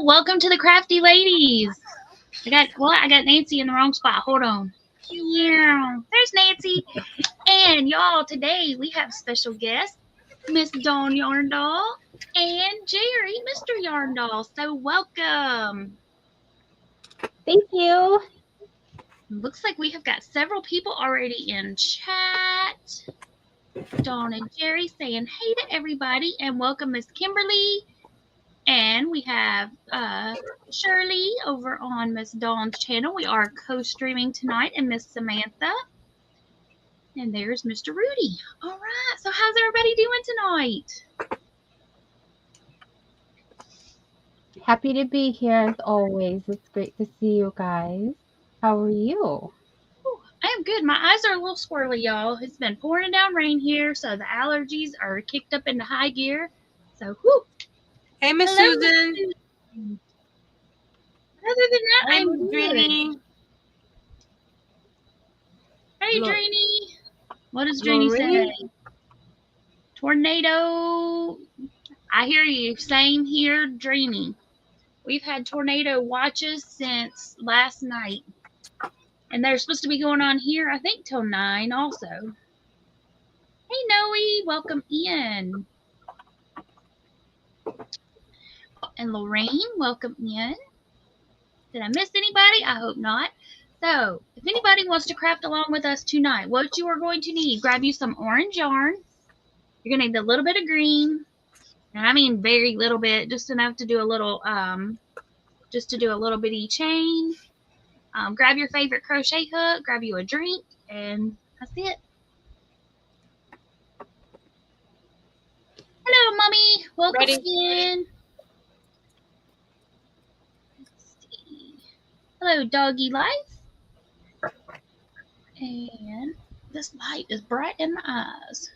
Welcome to the Crafty Ladies. I got Nancy in the wrong spot. Hold on. Yeah, there's Nancy. And y'all, today we have special guest, Miss Dawn Yarndahl and Jerry, Mr. Yarndahl. So welcome. Thank you. Looks like we have got several people already in chat. Dawn and Jerry saying hey to everybody and welcome Miss Kimberly. And we have Shirley over on Miss Dawn's channel. We are co-streaming tonight, and Miss Samantha. And there's Mr. Rudy. All right. So how's everybody doing tonight? Happy to be here as always. It's great to see you guys. How are you? Ooh, I am good. My eyes are a little squirrely, y'all. It's been pouring down rain here, so the allergies are kicked up into high gear. So, whoo. Hey, Miss Susan. Other than that, Hey, I'm Dreamy. good. Hey, Dreamy. What does Dreamy say? Tornado. I hear you. Same here, Dreamy. We've had tornado watches since last night. And they're supposed to be going on here, I think, till 9 also. Hey, Noe. Welcome in. And Lorraine, welcome in. Did I miss anybody? I hope not. So, if anybody wants to craft along with us tonight, what you are going to need, grab you some orange yarn. You're going to need a little bit of green. And I mean very little bit, just enough to do a little, bitty chain. Grab your favorite crochet hook, grab you a drink, and that's it. Hello, Mommy. Welcome in. Let's see. Hello, Doggy Life. And this light is bright in my eyes.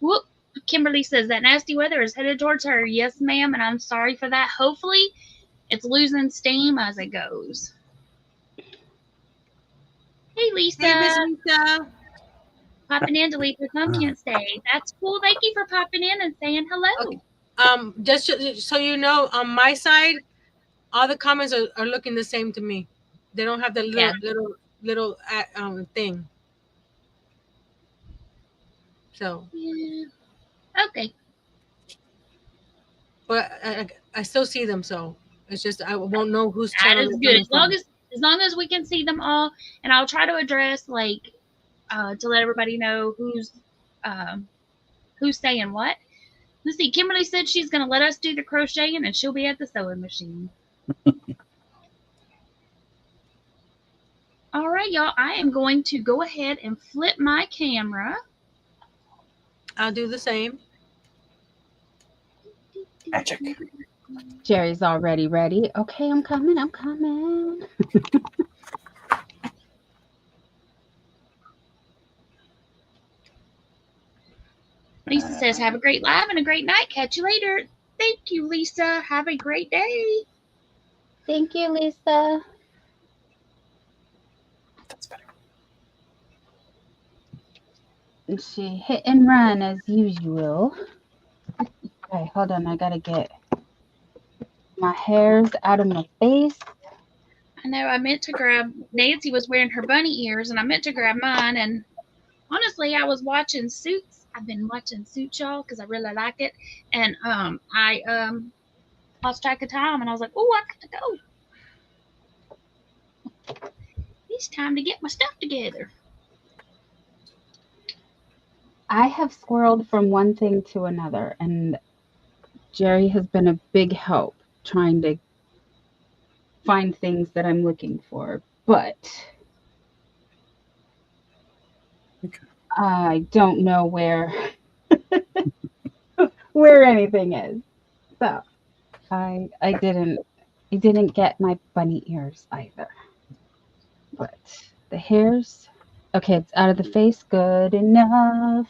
Whoop. Kimberly says that nasty weather is headed towards her. Yes, ma'am, and I'm sorry for that. Hopefully, it's losing steam as it goes. Hey, Lisa. Hey, Miss Lisa. Popping in to leave her comments day. That's cool. Thank you for popping in and saying hello. Okay. Just so you know, on my side, all the comments are looking the same to me. They don't have the little thing. So. Yeah. Okay. But I still see them, so it's just I won't know whose That channel. is good. As long as we can see them all, and I'll try to address to let everybody know who's saying what. Let's see. Kimberly said she's gonna let us do the crocheting, and she'll be at the sewing machine. All right, y'all. I am going to go ahead and flip my camera. I'll do the same. Magic. Jerry's already ready. Okay, I'm coming. Lisa says, have a great live and a great night. Catch you later. Thank you, Lisa. Have a great day. Thank you, Lisa. That's better. She hit and run as usual. Okay, hold on. I gotta get my hairs out of my face. I know I meant to grab, Nancy was wearing her bunny ears, and I meant to grab mine. And honestly, I was watching Suits. I've been watching Suits, y'all, because I really like it. And I lost track of time, and I was like, oh, I got to go. It's time to get my stuff together. I have squirreled from one thing to another, and Jerry has been a big help trying to find things that I'm looking for, but I don't know where anything is. So I didn't get my bunny ears either. But the hairs, okay, it's out of the face. Good enough.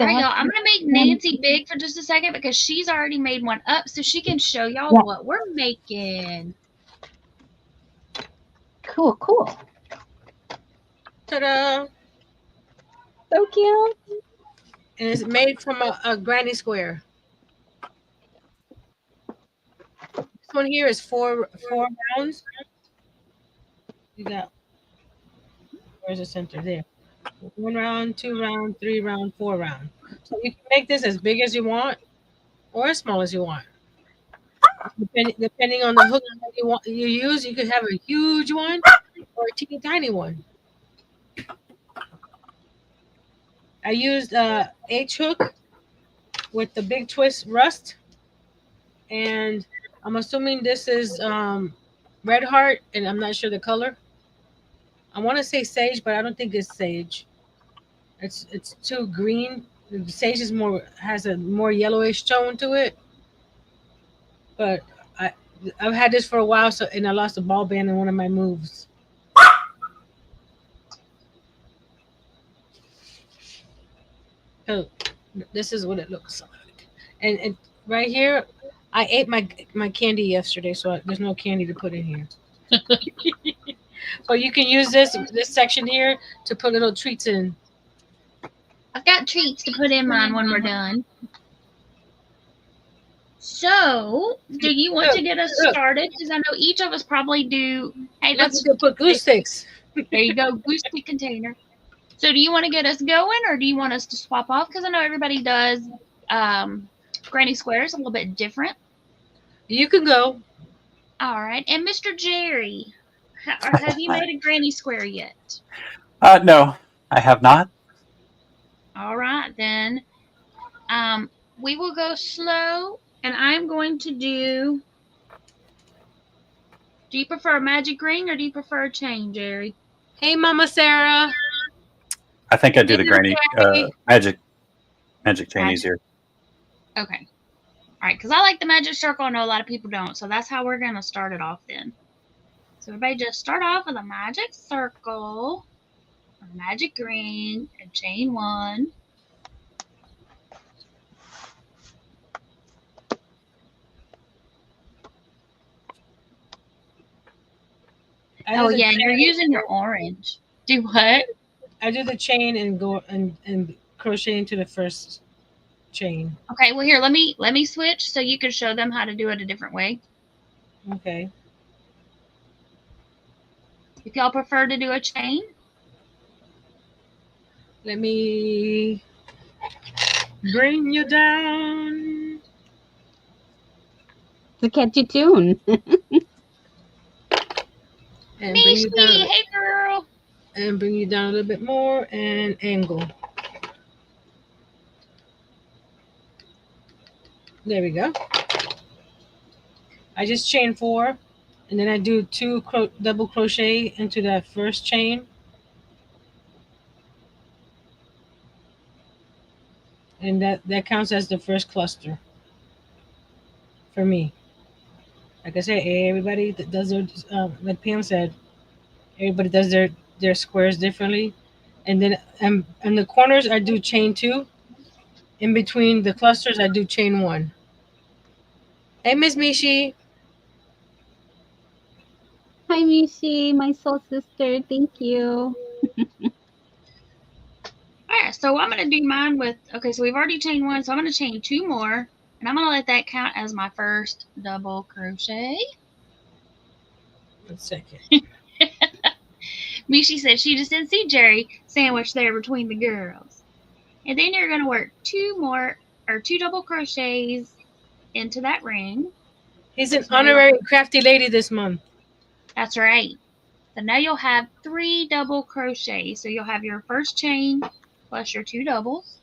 All right, y'all. I'm gonna make Nancy big for just a second because she's already made one up, so she can show y'all what we're making. Cool. Ta-da! So cute. And it's made from a granny square. one here is four rounds. You got, where's the center there? 1 round, 2 round, 3 round, 4 round. So you can make this as big as you want or as small as you want. Depending on the hook that you use, you could have a huge one or a teeny tiny one. I used H hook with the big twist rust, and I'm assuming this is red heart, and I'm not sure the color. I want to say sage, but I don't think it's sage. It's too green. The sage is has a more yellowish tone to it. But I've had this for a while, and I lost a ball band in one of my moves. So this is what it looks like. And right here, I ate my candy yesterday, so there's no candy to put in here. So you can use this section here to put little treats in. I've got treats to put in mine when we're done. So, do you want to get us started? Because I know each of us probably do. Hey, Let's go put glue sticks. There you go, glue stick container. So, do you want to get us going, or do you want us to swap off? Because I know everybody does granny squares a little bit different. You can go. All right, and Mr. Jerry, have you made a granny square yet? No, I have not. All right, then. We will go slow, and I'm going to do. Do you prefer a magic ring or do you prefer a chain, Jerry? Hey, Mama Sarah. I think I do the granny magic chain easier. Okay. All right, because I like the magic circle. I know a lot of people don't, so that's how we're going to start it off then. So everybody just start off with a magic circle, a magic ring, and chain 1. Oh yeah, and you're using your orange. Do what? I do the chain and go and crochet into the first chain. Okay, well here, let me switch so you can show them how to do it a different way. Okay. If y'all prefer to do a chain. Let me bring you down. It's a catchy tune. And bring you down. Hey girl. And bring you down a little bit more and angle. There we go. I just chain 4, and then I do 2 double crochet into that first chain. And that counts as the first cluster for me. Like I said, everybody that does their, like Pam said, everybody does their squares differently. And then in the corners, I do chain 2. In between the clusters, I do chain 1. Hey, Miss Mishi. Hi, Mishi, my soul sister. Thank you. Alright, so I'm going to do mine with, okay, so we've already chained 1, so I'm going to chain 2 more, and I'm going to let that count as my first double crochet. 1 second. Mishi said she just didn't see Jerry sandwiched there between the girls. And then you're going to work 2 double crochets into that ring. He's an honorary crafty lady this month. That's right. So now you'll have 3 double crochets. So you'll have your first chain plus your 2 doubles.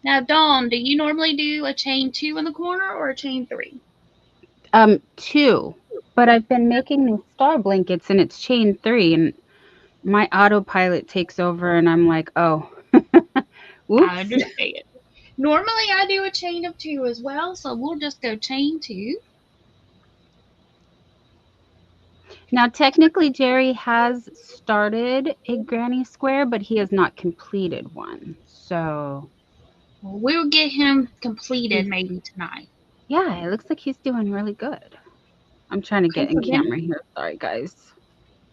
Now, Dawn, do you normally do a chain 2 in the corner or a chain 3? 2. But I've been making these star blankets and it's chain 3, and my autopilot takes over and I'm like, oh. Oops. I understand. Normally I do a chain of 2 as well, so we'll just go chain 2. Now, technically, Jerry has started a granny square, but he has not completed one. So we'll get him completed maybe tonight. Yeah, it looks like he's doing really good. I'm trying to get in camera here. Sorry, guys.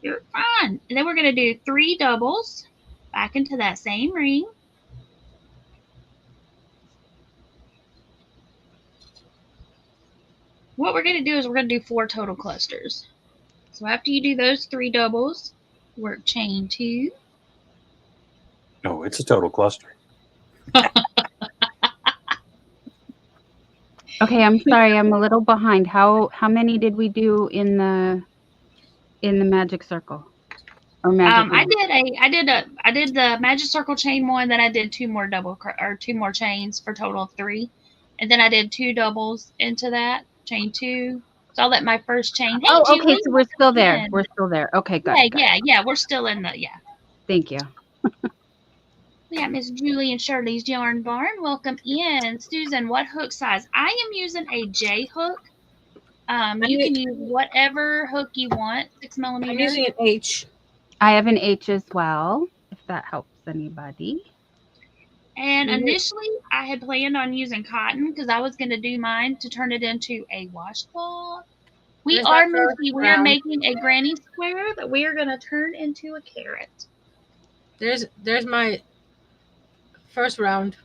You're fine. And then we're going to do 3 doubles back into that same ring. what we're going to do is we're going to do 4 total clusters. So after you do those 3 doubles, work chain 2. No, it's a total cluster. Okay, I'm sorry, I'm a little behind. How many did we do in the magic circle? Or magic I did the magic circle chain 1, then I did 2 more 2 more chains for a total of 3. And then I did 2 doubles into that, chain 2. So I'll let my first chain. Hey, Oh, Julie, okay, so we're still there. in. We're still there. Okay, got it. Yeah, we're still in the, Thank you. We got Miss Julie and Shirley's Yarn Barn. Welcome in. Susan, what hook size? I am using a J hook. You can use whatever hook you want, 6 millimeter. I'm using an H. I have an H as well, if that helps anybody. And initially, I had planned on using cotton because I was going to do mine to turn it into a washcloth. We are making a granny square that we are going to turn into a carrot. There's my first round.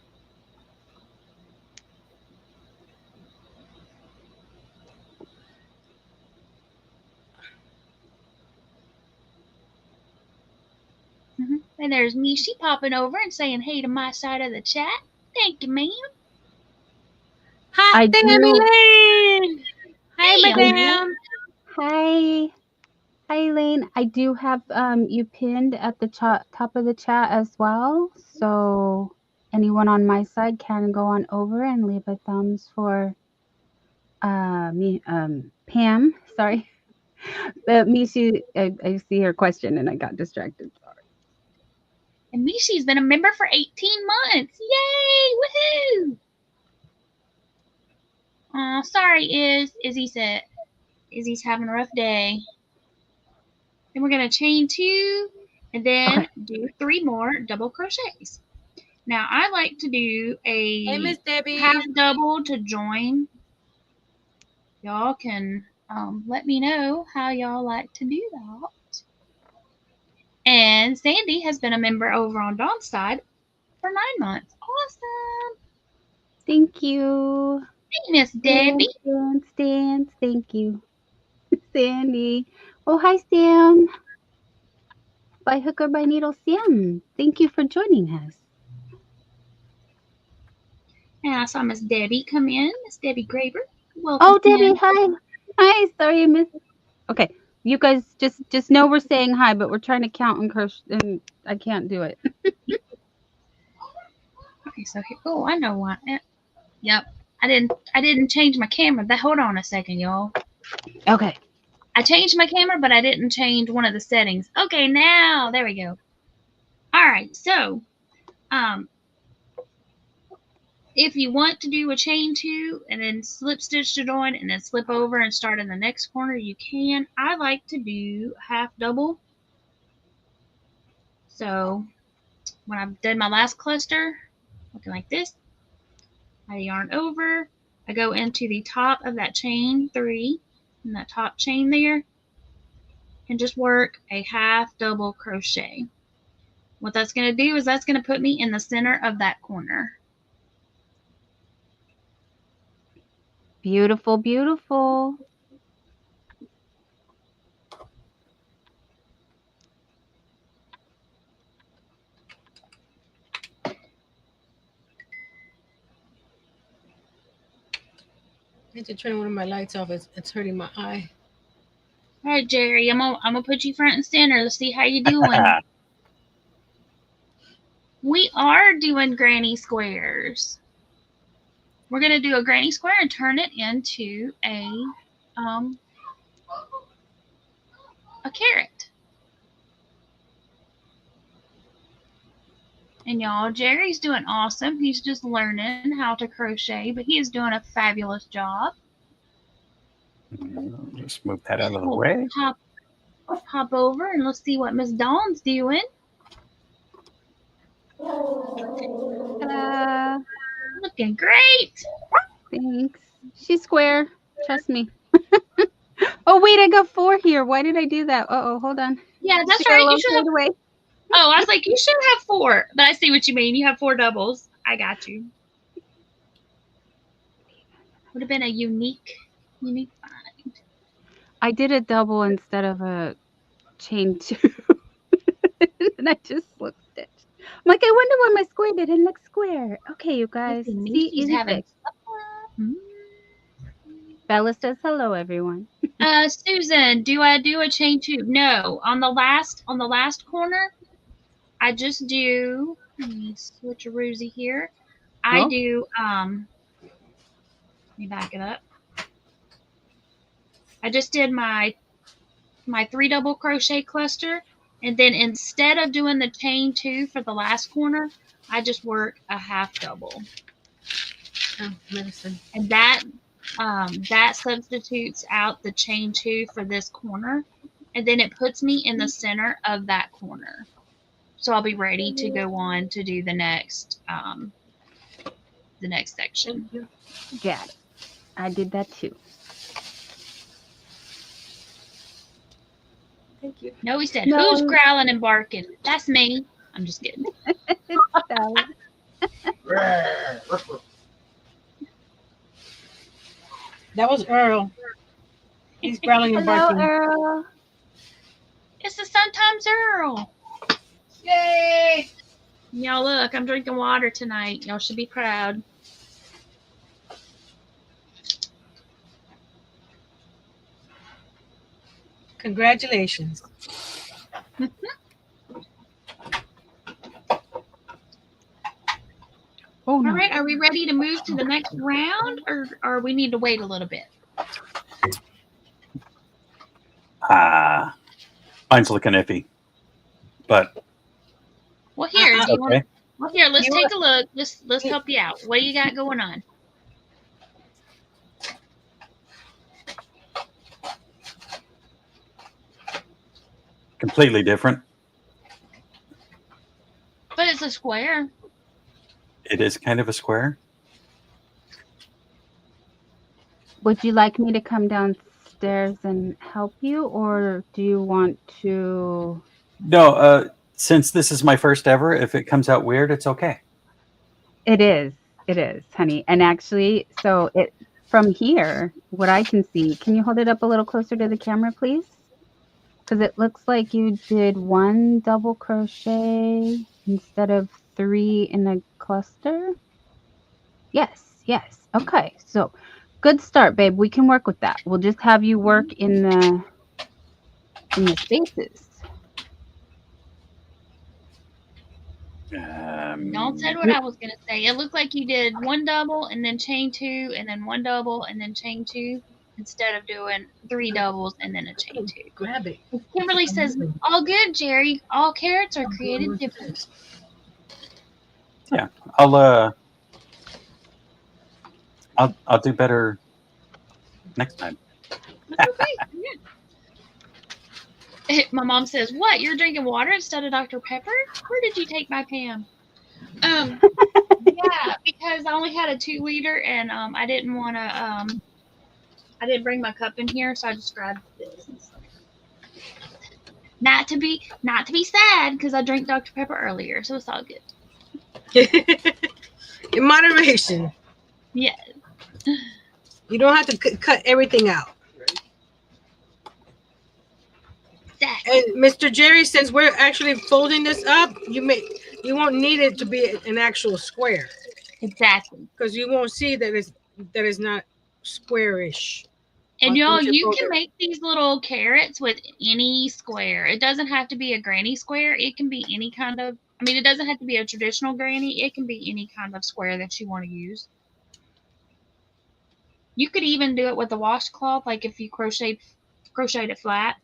And there's Mishi popping over and saying hey to my side of the chat. Thank you, ma'am. Hi, Elaine. Hi, madam. Hi. Hi, Elaine. I do have you pinned at the top of the chat as well. So anyone on my side can go on over and leave a thumbs for Pam. Sorry. Mishi, I see her question and I got distracted. Sorry. And Mishi's been a member for 18 months. Yay! Woohoo! Sorry, Izzy's having a rough day. Then we're going to chain 2 and then do 3 more double crochets. Now, I like to do a half double to join. Y'all can let me know how y'all like to do that. And Sandy has been a member over on Dawn's side for 9 months. Awesome. Thank you. Hey, Miss Debbie. Dance. Thank you. Sandy. Oh, hi, Sam. By hook or by needle, Sam. Thank you for joining us. And I saw Miss Debbie come in. Miss Debbie Graber. Welcome. Oh, Debbie, hi. Hi, sorry I missed. Okay, you guys just know we're saying hi, but we're trying to count and crochet, and I can't do it. Okay, so here. Oh, I know why. Yep, I didn't change my camera. Hold on a second, y'all. Okay. I changed my camera, but I didn't change one of the settings. Okay, now there we go. All right, so if you want to do a chain 2 and then slip stitch to join and then slip over and start in the next corner, you can. I like to do half double. So when I've done my last cluster, looking like this, I yarn over, I go into the top of that chain 3 in that top chain there and just work a half double crochet. What that's going to do is that's going to put me in the center of that corner. Beautiful, beautiful. I need to turn one of my lights off. It's hurting my eye. All right, Jerry, I'm gonna put you front and center. Let's see how you doing. We are doing granny squares. We're gonna do a granny square and turn it into a carrot. And y'all, Jerry's doing awesome. He's just learning how to crochet, but he is doing a fabulous job. Just move that out of the way. Hop over and let's see what Miss Dawn's doing. Looking great. Thanks. She's square. Trust me. Oh, wait, I got 4 here. Why did I do that? Uh-oh, hold on. Yeah, that's right. You should have. Away. Oh, I was like, you should have 4. But I see what you mean. You have 4 doubles. I got you. Would have been a unique Let me find. I did a double instead of a chain 2. And I just slip stitched. I'm like, I wonder why my square didn't look square. Okay, you guys. Listen, See, she's easy having fix. supper. Bella says hello, everyone. Susan, do I do a chain 2? No. On the last corner, I just do. Let me switch a rosy here. I Oh. do. Let me back it up. I just did my 3 double crochet cluster, and then instead of doing the chain 2 for the last corner, I just work a half double. Oh, medicine. And that substitutes out the chain 2 for this corner, and then it puts me in the center of that corner. So I'll be ready to go on to do the next section. Got it. I did that too. Thank you. No, he said, No. who's growling and barking? That's me. I'm just kidding. That was Earl. He's growling and Hello, barking. Earl. It's the Sometimes Earl. Yay! Y'all look, I'm drinking water tonight. Y'all should be proud. Congratulations. Oh, no. All right, are we ready to move to the next round, or we need to wait a little bit? Mine's looking iffy, but Well, here, do you want? okay. Well, here, let's You take a look. Let's help you out. What do you got going on? Completely different. But it's a square. It is kind of a square. Would you like me to come downstairs and help you, or do you want to? No, since this is my first ever, if it comes out weird, it's okay. It is, honey. And actually, so it from here, what I can see, can you hold it up a little closer to the camera, please? Because it looks like you did 1 double crochet instead of 3 in a cluster. Yes. Okay, so good start, babe. We can work with that. We'll just have you work in the spaces. Don't said what I was gonna say. It looked like you did 1 double and then chain 2 and then 1 double and then chain 2 instead of doing 3 doubles and then a chain 2. Grab it. Kimberly says, "All good, Jerry. All carrots are created different." Yeah, I'll do better next time. My mom says, "What? You're drinking water instead of Dr. Pepper? Where did you take my Pam?" Yeah, because I only had a 2-liter and I didn't want to. I didn't bring my cup in here, so I just grabbed this. Not to be sad because I drank Dr. Pepper earlier, so it's all good. In moderation. Yeah. You don't have to cut everything out. Exactly. And Mr. Jerry, since we're actually folding this up, you won't need it to be an actual square. Exactly. Because you won't see that it's not squarish. And y'all, you can make these little carrots with any square. It doesn't have to be a granny square. It can be any kind of, I mean, it doesn't have to be a traditional granny. It can be any kind of square that you want to use. You could even do it with a washcloth, like if you crocheted it flat.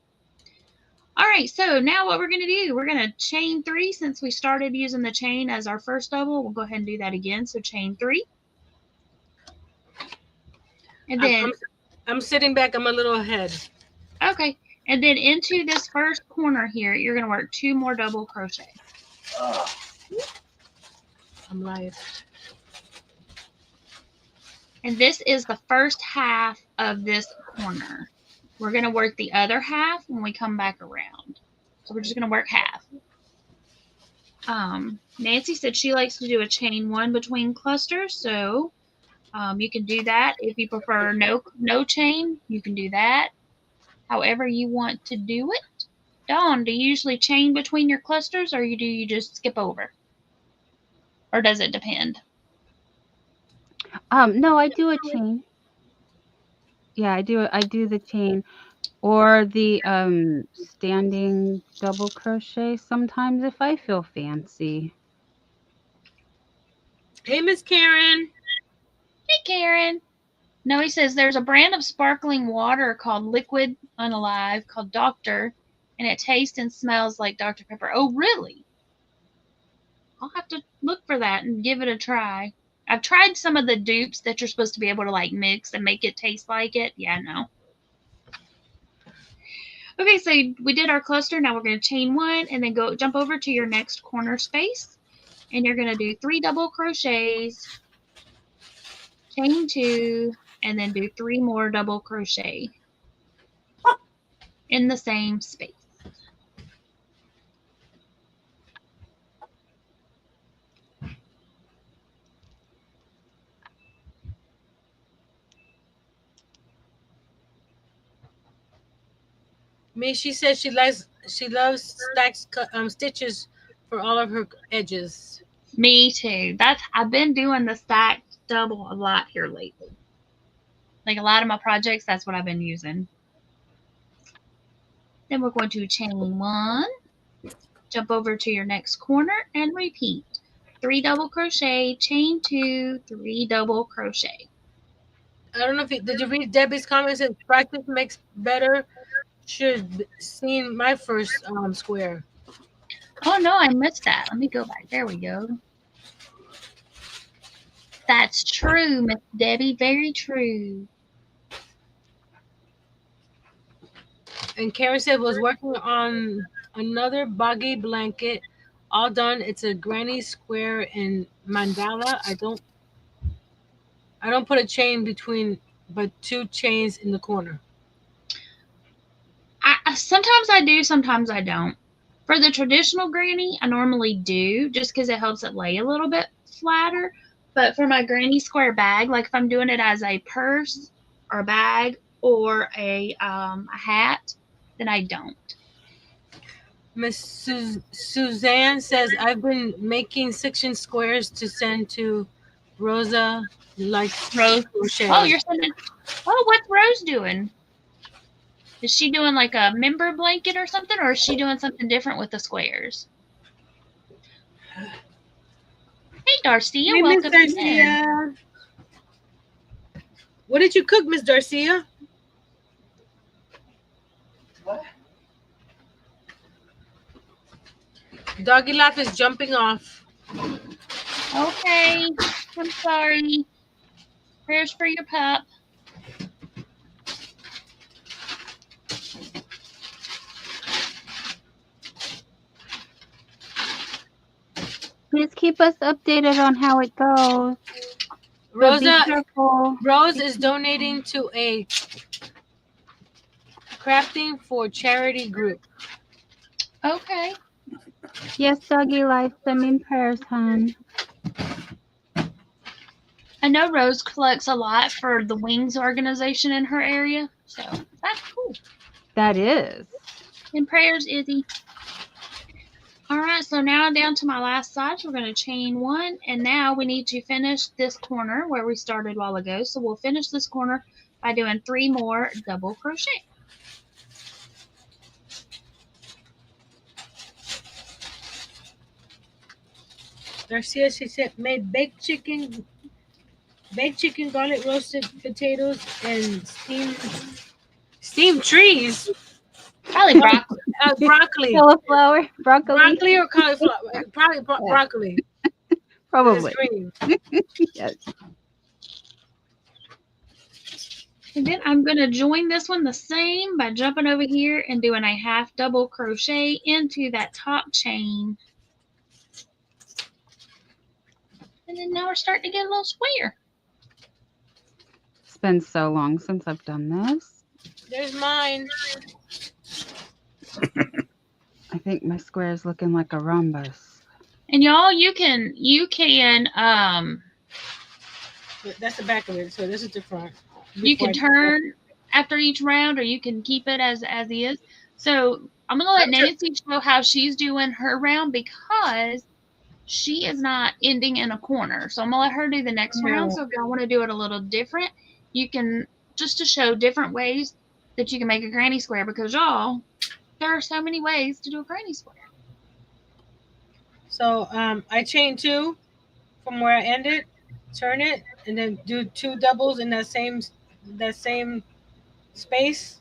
All right, so now what we're going to do, we're going to chain 3 since we started using the chain as our first double. We'll go ahead and do that again. So chain 3. And then I'm sitting back. I'm a little ahead. Okay. And then into this first corner here, you're going to work 2 more double crochet. I'm live. And this is the first half of this corner. We're going to work the other half when we come back around. So we're just going to work half. Nancy said she likes to do a chain 1 between clusters. So You can do that. If you prefer no chain, you can do that. However you want to do it. Dawn, do you usually chain between your clusters, or do you just skip over? Or does it depend? No, I do a chain. Yeah, I do the chain or the standing double crochet sometimes if I feel fancy. Hey, Miss Karen. Hey, Karen. No, he says there's a brand of sparkling water called Liquid Unalive called Doctor, and it tastes and smells like Dr. Pepper. Oh, really? I'll have to look for that and give it a try. I've tried some of the dupes that you're supposed to be able to like mix and make it taste like it. Yeah, no. Okay, so we did our cluster. Now we're going to chain one and then go jump over to your next corner space. And you're going to do 3 double crochets, chain 2, and then do 3 more double crochet in the same space. She says she loves stitches for all of her edges. Me too. I've been doing the stacked double a lot here lately. Like a lot of my projects, that's what I've been using. Then we're going to chain 1, jump over to your next corner, and repeat. 3 double crochet, chain 2, 3 double crochet. I don't know if did you read Debbie's comments? That practice makes better. Should seen my first square. Oh no, I missed that. Let me go back. There we go. That's true, Miss Debbie. Very true. And Karen said was working on another buggy blanket, all done. It's a granny square in mandala. I don't put a chain between, but 2 chains in the corner. Sometimes I do, sometimes I don't. For the traditional granny, I normally do, just because it helps it lay a little bit flatter. But for my granny square bag, like if I'm doing it as a purse or a bag or a hat, then I don't. Miss Suzanne says I've been making section squares to send to Rosa, like Rose. crochet. Oh, you're sending. Oh, what's Rose doing? Is she doing like a member blanket or something, or is she doing something different with the squares? Hey, Darcia, Hey, welcome Miss in. Darcia. What did you cook, Miss Darcia? What? Doggy Laugh is jumping off. Okay, I'm sorry. Prayers for your pup. Please keep us updated on how it goes. But be careful. Rose is donating to a crafting for charity group. Okay. Yes, Doggy Life, send me prayers, hon. I know Rose collects a lot for the Wings organization in her area, so that's cool. That is. And prayers, Izzy. All right, so now down to my last side, we're going to chain 1, and now we need to finish this corner where we started a while ago. So we'll finish this corner by doing 3 more double crochet. Garcia, she said, made baked chicken, garlic roasted potatoes, and steamed trees. Probably broccoli. Broccoli. Cauliflower, broccoli. Broccoli or cauliflower? Probably broccoli. Probably. Yes. And then I'm going to join this one the same by jumping over here and doing a half double crochet into that top chain. And then now we're starting to get a little square. It's been so long since I've done this. There's mine. I think my square is looking like a rhombus. And y'all, you can That's the back of it. So this is the front. You can turn after each round, or you can keep it as is. So I'm gonna let Nancy show how she's doing her round because she is not ending in a corner. So I'm gonna let her do the next round. So if y'all want to do it a little different, you can, just to show different ways that you can make a granny square, because y'all, there are so many ways to do a granny square. So I chain 2 from where I ended, turn it, and then do 2 doubles in that same space.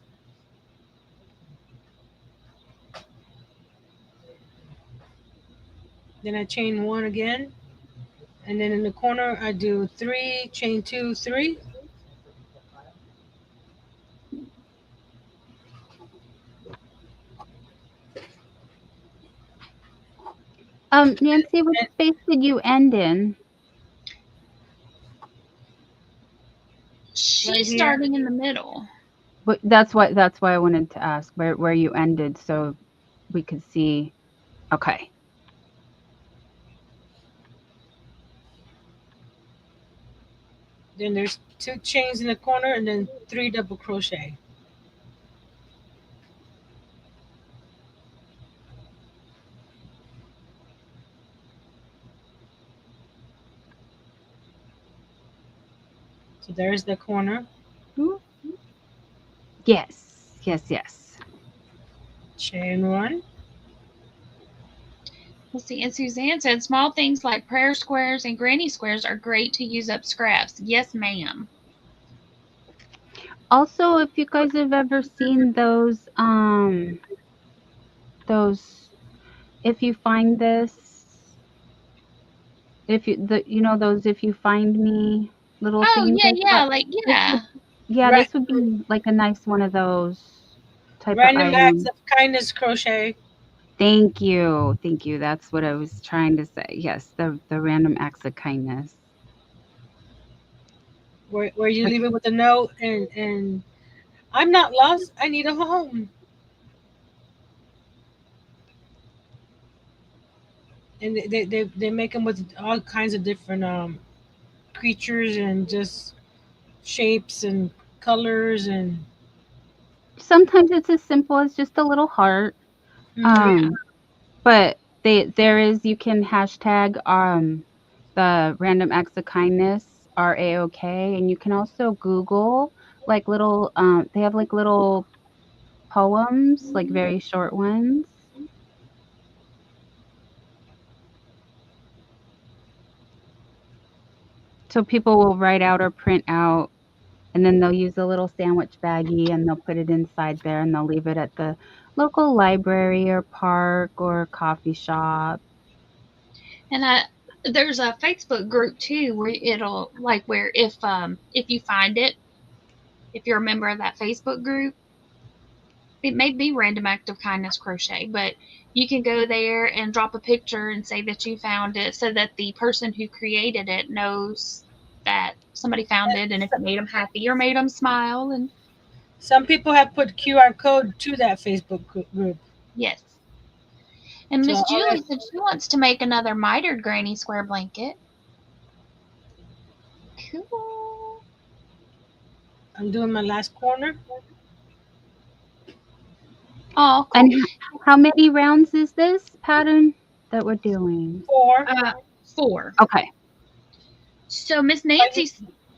Then I chain 1 again, and then in the corner I do 3, chain 2, 3. Nancy, which space did you end in? She's starting in the middle. But that's why I wanted to ask where you ended, so we could see. Okay. Then there's 2 chains in the corner, and then 3 double crochet. So there's the corner. Yes, yes, yes. Chain 1. Let's see. And Suzanne said small things like prayer squares and granny squares are great to use up scraps. Yes, ma'am. Also, if you guys have ever seen those, if you find this, if you those if you find me little things. Yeah. This would be like a nice one of those type of Random acts items. of kindness crochet. Thank you. That's what I was trying to say. Yes, the random acts of kindness. Where you leave it with a note and I'm not lost. I need a home. And they make them with all kinds of different creatures and just shapes and colors and Sometimes it's as simple as just a little heart. But you can hashtag the random acts of kindness are a-okay, and you can also Google like little they have like little poems, like very short ones. So people will write out or print out, and then they'll use a little sandwich baggie and they'll put it inside there and they'll leave it at the local library or park or coffee shop. And there's a Facebook group too where it'll where if you find it, if you're a member of that Facebook group, it may be Random Act of Kindness Crochet, but you can go there and drop a picture and say that you found it, so that the person who created it knows that somebody found it and if it made them happy or made them smile. And some people have put QR code to that Facebook group. yes. And Miss Julie said she wants to make another mitered granny square blanket. Cool. I'm doing my last corner. Oh, cool. And how many rounds is this pattern that we're doing? 4. 4. Okay. So Miss Nancy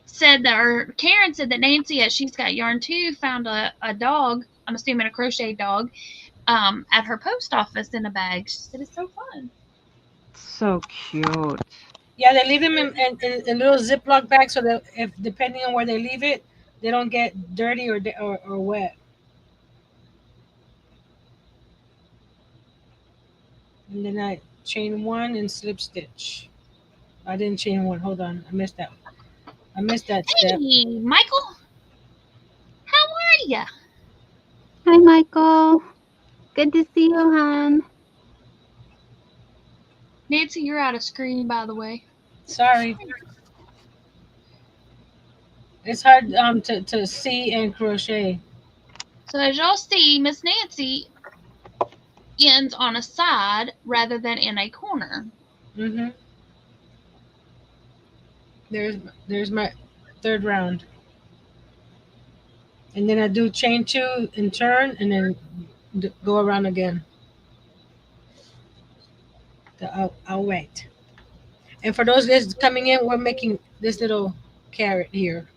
said that, or Karen said that Nancy, as she's got yarn too, found a dog, I'm assuming a crochet dog, at her post office in a bag. She said it's so fun. So cute. Yeah, they leave them in little Ziploc bags so that if depending on where they leave it, they don't get dirty or wet. And then I chain 1 and slip stitch. I didn't chain 1. Hold on, I missed that. Step. Hey, Michael. How are ya? Hi, Michael. Good to see you, hon. Nancy, you're out of screen, by the way. Sorry. It's hard to see and crochet. So as y'all see, Miss Nancy ends on a side rather than in a corner. There's my third round, and then I do chain 2 and turn, and then go around again. I'll wait. And for those guys coming in, we're making this little carrot here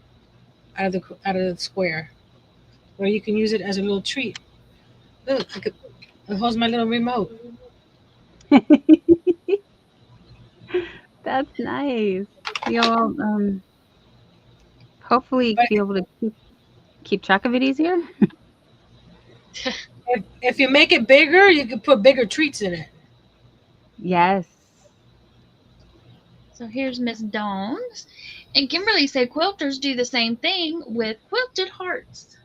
out of the square, where you can use it as a little treat. Look, it holds my little remote. That's nice. You'll hopefully But be able to keep track of it easier. if you make it bigger, you can put bigger treats in it. Yes. So here's Miss Dawn's. And Kimberly said quilters do the same thing with quilted hearts.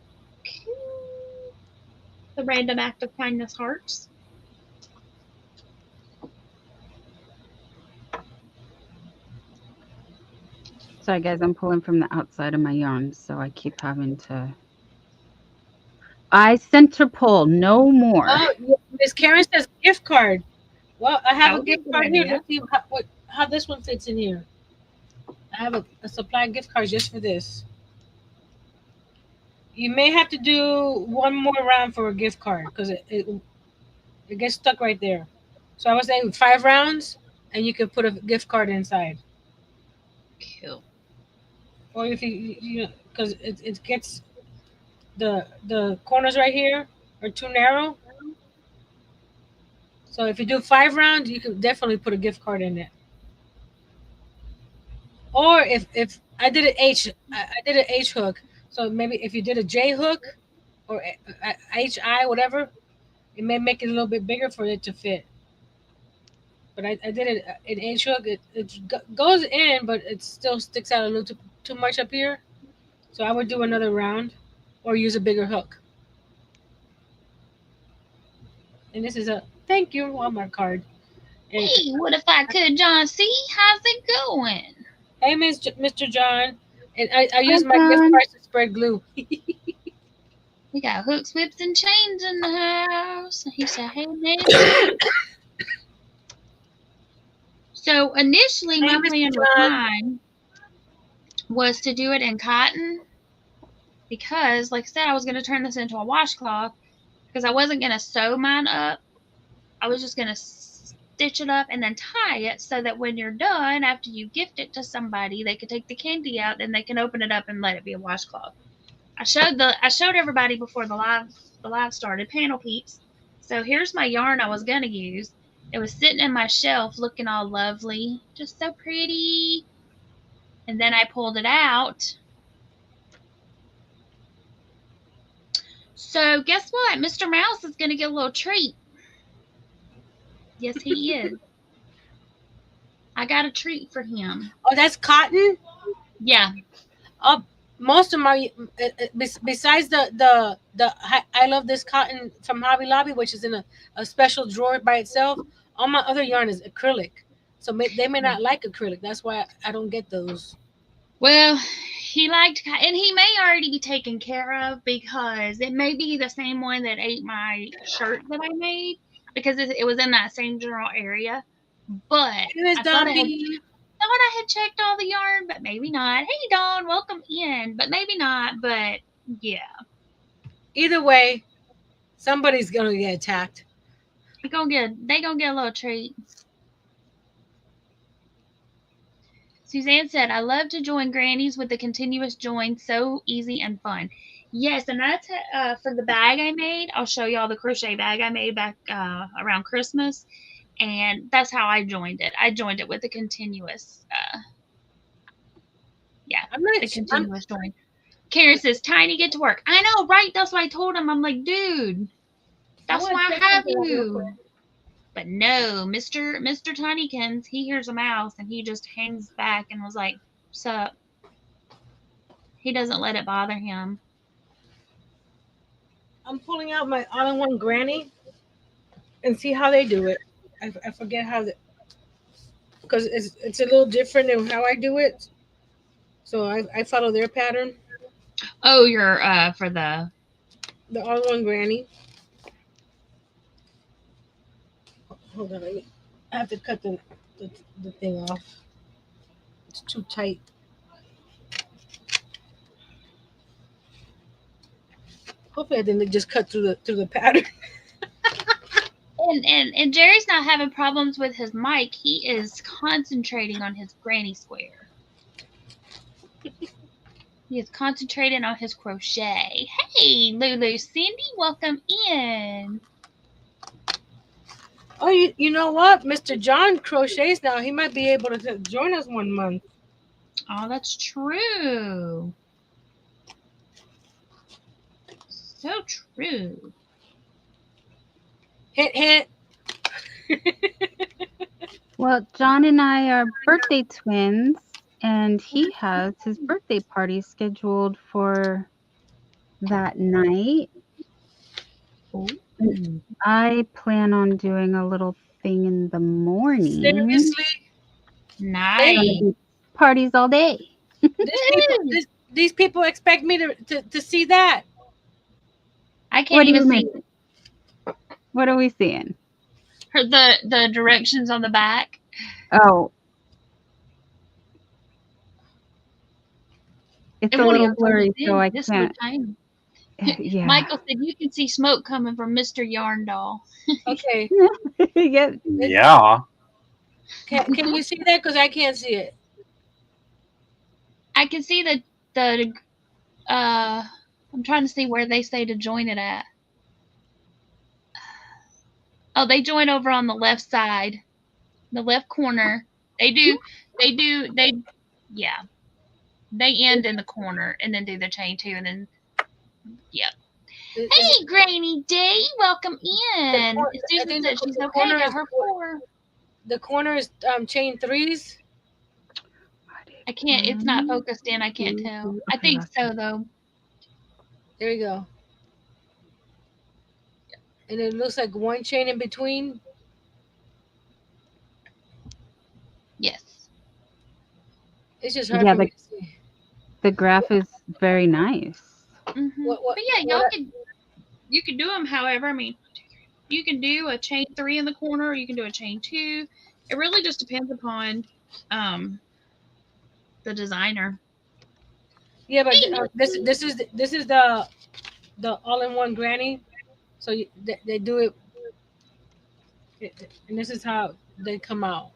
The random act of kindness hearts. Sorry guys, I'm pulling from the outside of my yarn, so I keep having to. I center pull, no more. Oh, Miss Karen says gift card. Well, I have That a would be a gift good card here. idea. Let's see how this one fits in here. I have a supply gift card just for this. You may have to do one more round for a gift card because it gets stuck right there. So I would say 5 rounds, and you can put a gift card inside. Cool. Or if because it gets the corners right here are too narrow. So if you do 5 rounds, you can definitely put a gift card in it. Or if I did an I did an H hook. So maybe if you did a J hook or HI, whatever, it may make it a little bit bigger for it to fit. But I did it in H hook. Goes in, but it still sticks out a little too much up here. So I would do another round or use a bigger hook. And this is a thank you Walmart card. And Hey, what if I could, John C? How's it going? hey, Mr. John. And I Hi, use my gift John. cards to spread glue. We got hooks, whips, and chains in the house. He said, hey, Nancy. So initially, Hey, my Mr. plan with John. mine was to do it in cotton because, like I said, I was going to turn this into a washcloth because I wasn't going to sew mine up. I was just going to stitch it up and then tie it so that when you're done, after you gift it to somebody, they could take the candy out and they can open it up and let it be a washcloth. I showed everybody before the live started, panel peeps. So here's my yarn I was gonna use. It was sitting in my shelf looking all lovely, just so pretty. And then I pulled it out. So guess what? Mr. Mouse is gonna get a little treat. Yes, he is. I got a treat for him. Oh, that's cotton. Yeah. Oh, most of my besides I love this cotton from Hobby Lobby, which is in a special drawer by itself. All my other yarn is acrylic, so they may not like acrylic. That's why I don't get those. Well, he liked, and he may already be taken care of because it may be the same one that ate my shirt that I made because it was in that same general area. But Hey, Miss I thought Dumpy. I had checked all the yarn, but maybe not. Hey, Dawn, welcome in, but maybe not. But yeah, Either way, somebody's gonna get attacked. they gonna get a little treat. Suzanne said, I love to join grannies with the continuous join. So easy and fun. Yes, and that's for the bag I made. I'll show y'all the crochet bag I made back around Christmas. And that's how I joined it. I joined it with the continuous, I'm not. the continuous join. Karen says, Tiny, get to work. I know, right? That's what I told him. I'm like, dude, that's why I have you. But no, Mr. Tinykins, he hears a mouse and he just hangs back and was like, sup. He doesn't let it bother him. I'm pulling out my all-in-one granny and see how they do it. I forget how because it's a little different than how I do it. So I follow their pattern. Oh, you're for the The all-in-one granny. Hold on, I have to cut the thing off. It's too tight. Hopefully I didn't just cut through the pattern. And Jerry's not having problems with his mic. He is concentrating on his granny square. He is concentrating on his crochet. Hey, Lulu, Cindy, welcome in. Oh, you know what? Mr. John crochets now. He might be able to join us one month. Oh, that's true. So true. Hint, hint. Well, John and I are birthday twins, and he has his birthday party scheduled for that night. And I plan on doing a little thing in the morning. Seriously? Nice. Parties all day. These people expect me to see that. I can't even see What are we seeing? the directions on the back. Oh. It's a little blurry, so I can't. Yeah. Michael said you can see smoke coming from Mr. Yarn Doll. Okay. Yeah. Yeah. Can you see that? Because I can't see it. I can see the I'm trying to see where they say to join it at. Oh, they join over on the left side, the left corner. They yeah. They end in the corner and then do the chain 2 and then yeah. Hey, Granny D, welcome in. Susan said she's okay. Got her 4. The corner is chain 3s. I can't. It's not focused in. I can't tell. I think so though. There you go. And it looks like one chain in between. Yes. It's just hard for me to see. The graph is very nice. Mm-hmm. But yeah, you can do them however. I mean, you can do a chain 3 in the corner, or you can do a chain 2. It really just depends upon the designer. Yeah, but this is the all-in-one granny. So they do it, and this is how they come out.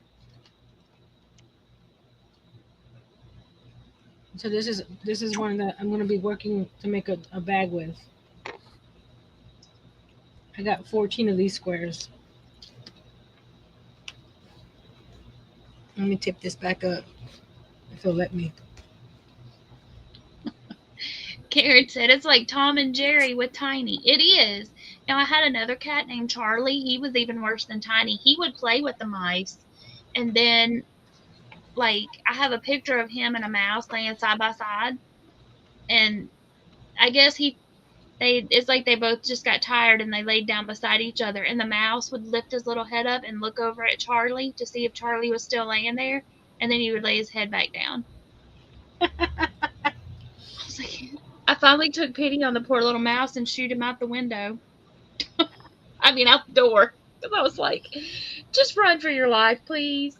So this is one that I'm going to be working to make a bag with. I got 14 of these squares. Let me tip this back up if it'll let me. Karen said it's like Tom and Jerry with Tiny. It is. Now, I had another cat named Charlie. He was even worse than Tiny. He would play with the mice. And then, like, I have a picture of him and a mouse laying side by side. And I guess it's like they both just got tired and they laid down beside each other. And the mouse would lift his little head up and look over at Charlie to see if Charlie was still laying there. And then he would lay his head back down. I was like, I finally took pity on the poor little mouse and shoot him out the window. I mean, out the door. Because I was like, just run for your life, please.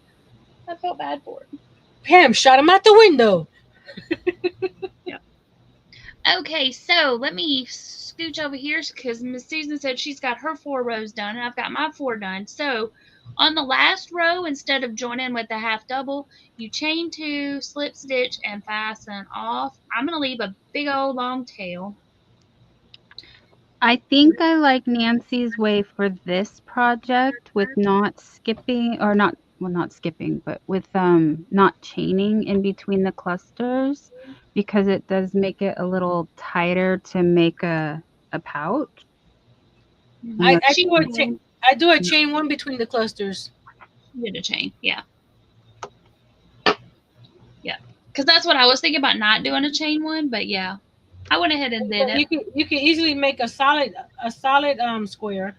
I felt bad for him. Pam shot him out the window. Yeah. Okay, so let me scooch over here because Miss Susan said she's got her 4 rows done and I've got my 4 done. So on the last row, instead of joining with the half double, you chain 2, slip stitch, and fasten off. I'm going to leave a big old long tail. I think I like Nancy's way for this project with not skipping, or not skipping, but with not chaining in between the clusters, because it does make it a little tighter to make a pouch. I do a chain 1 between the clusters. You did a chain, yeah. Yeah, because that's what I was thinking about, not doing a chain 1, but yeah. I went ahead and did it. You can easily make a solid square.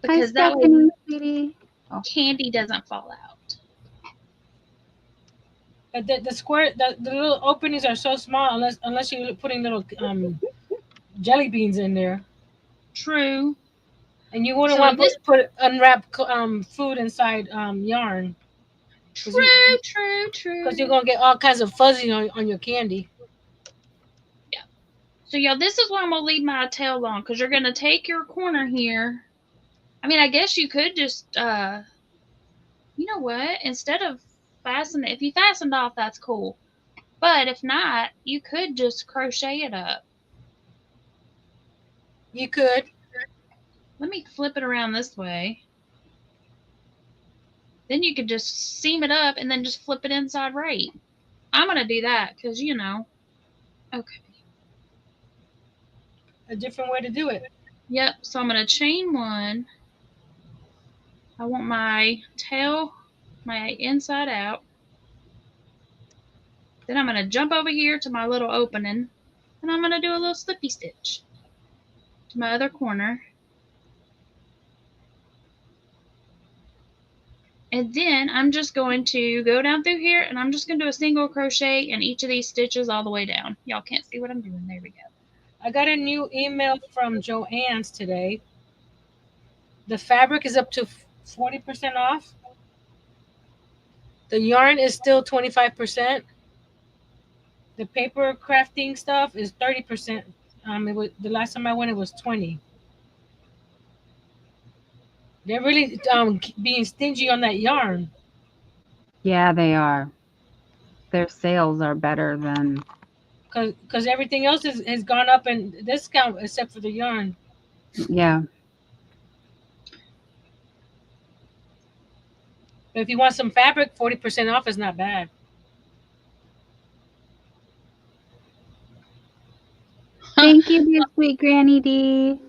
Because that way candy doesn't fall out. The square, the little openings are so small unless you're putting little jelly beans in there. True. And you wouldn't want to unwrap food inside yarn. True. Because you're going to get all kinds of fuzzy on your candy. Yeah. So, y'all, this is where I'm going to leave my tail on, because you're going to take your corner here. I mean, I guess you could just, you know what? Instead of fastening, if you fastened off, that's cool. But if not, you could just crochet it up. You could. Let me flip it around this way. Then you could just seam it up and then just flip it inside right. I'm going to do that because, you know. Okay. A different way to do it. Yep. So I'm going to chain one. I want my tail, my inside out. Then I'm going to jump over here to my little opening. And I'm going to do a little slippy stitch to my other corner. And then I'm just going to go down through here and I'm just going to do a single crochet in each of these stitches all the way down. Y'all can't see what I'm doing. There we go. I got a new email from Joann's today. The fabric is up to 40% off. The yarn is still 25%. The paper crafting stuff is 30%. It was the last time I went, it was 20. They're really being stingy on that yarn. Yeah, they are. Their sales are better than. Because everything else has gone up in discount except for the yarn. Yeah. But if you want some fabric, 40% off is not bad. Thank you, dear sweet Granny D.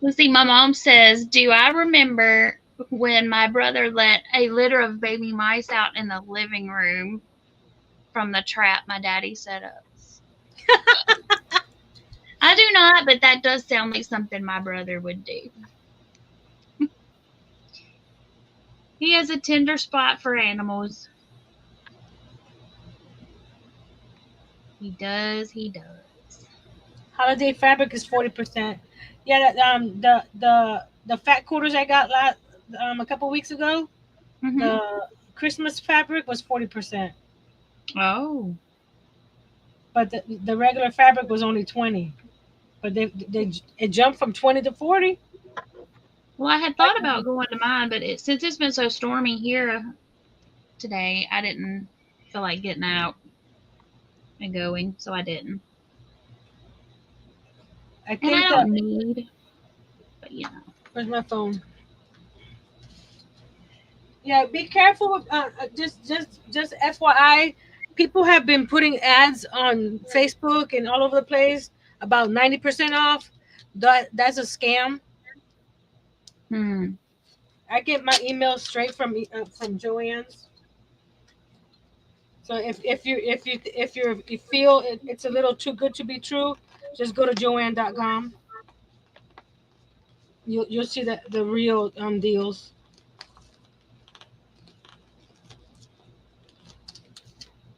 Let's see, my mom says, do I remember when my brother let a litter of baby mice out in the living room from the trap my daddy set up? I do not, but that does sound like something my brother would do. He has a tender spot for animals. He does. Holiday fabric is 40%. Yeah, the fat quarters I got a couple weeks ago, the Christmas fabric was 40%. Oh. But the regular fabric was only 20. But it jumped from 20 to 40. Well, I had thought about going to mine, but since it's been so stormy here today, I didn't feel like getting out and going, so I didn't. I think and I don't need, but you know. Where's my phone? Yeah, be careful with just FYI. People have been putting ads on Facebook and all over the place about 90% off. That's a scam. I get my emails straight from Joann's. So if you feel it's a little too good to be true, just go to joann.com. You'll see the real deals.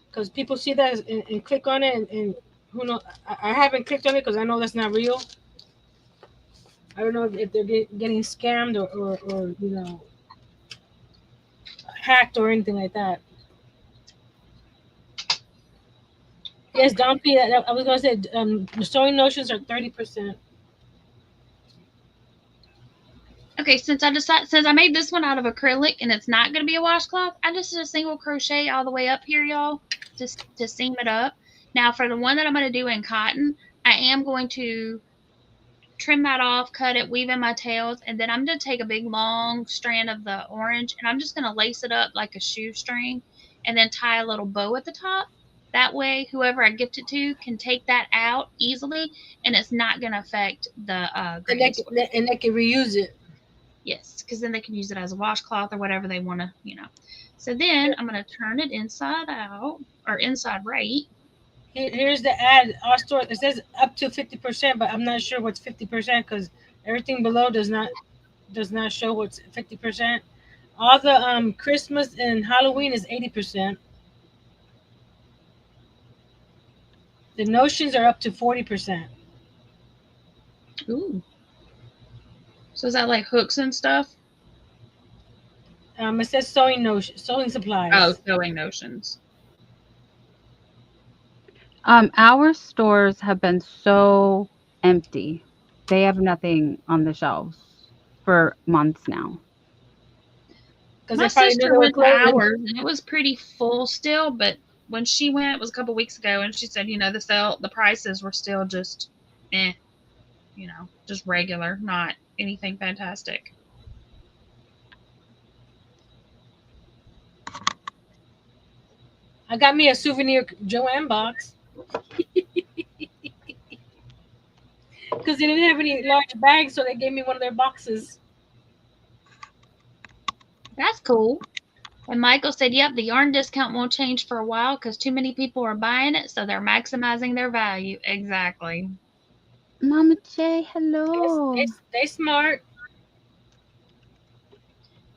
Because people see that and click on it and who knows? I haven't clicked on it because I know that's not real. I don't know if they're getting scammed or you know hacked or anything like that. Yes, Dumpy. I was gonna say the sewing notions are 30%. Okay, since I made this one out of acrylic and it's not going to be a washcloth, I just did a single crochet all the way up here, y'all, just to seam it up. Now, for the one that I'm going to do in cotton, I am going to trim that off, cut it, weave in my tails, and then I'm going to take a big long strand of the orange and I'm just going to lace it up like a shoestring and then tie a little bow at the top. That way, whoever I gift it to can take that out easily and it's not going to affect the and they can reuse it. Yes, because then they can use it as a washcloth or whatever they want to, you know. So then I'm going to turn it inside out or inside right. Here's the ad. Our store, it says up to 50%, but I'm not sure what's 50% because everything below does not show what's 50%. All the Christmas and Halloween is 80%. The notions are up to 40%. Ooh. So is that like hooks and stuff? It says sewing supplies. Oh, sewing notions. Our stores have been so empty. They have nothing on the shelves for months now. Because My they probably knew sister they were went to closing. ours, and it was pretty full still. But when she went, it was a couple weeks ago, and she said, the prices were still just, just regular, not anything fantastic. I got me a souvenir Joanne box. Because they didn't have any large bags, so they gave me one of their boxes. That's cool. And Michael said, yep, the yarn discount won't change for a while because too many people are buying it, so they're maximizing their value. Exactly. Mama J, hello. They smart.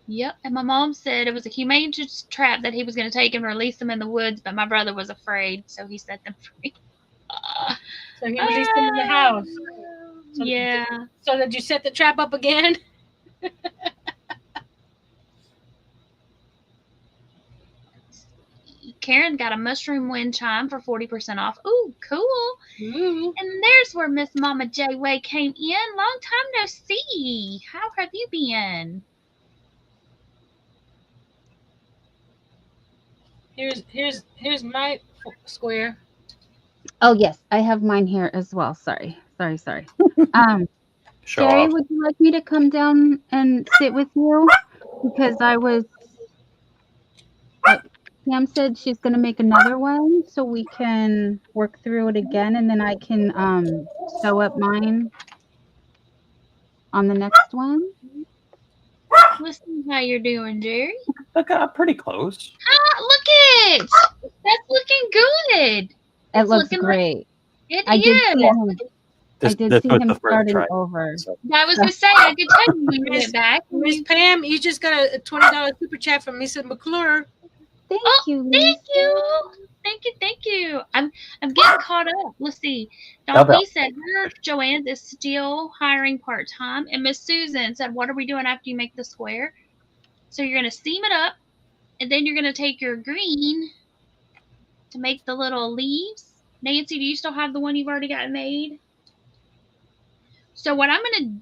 Yep. And my mom said it was a humane trap that he was going to take and release them in the woods, but my brother was afraid, so he set them free. So he released them in the house. So Yeah. So did you set the trap up again? Karen got a mushroom wind chime for 40% off. Ooh, cool. Ooh. And there's where Miss Mama J Way came in. Long time no see. How have you been? Here's my square. Oh yes, I have mine here as well. Sorry. Show Jerry, off. would you like me to come down and sit with you? Because Pam said she's going to make another one so we can work through it again, and then I can sew up mine on the next one. Let's see how you're doing, Jerry. Look, pretty close. Look it! That's looking good. It looks great. I did see him starting over. So. I was going to say, I could tell you when you went back. Miss Pam, you just got a $20 super chat from Lisa McClure. Thank you, Lisa. Thank you. I'm getting caught up. Let's see. Don B said her Joanne's is still hiring part-time. And Miss Susan said, what are we doing after you make the square? So you're going to steam it up, and then you're going to take your green to make the little leaves. Nancy, do you still have the one you've already got made? So what I'm going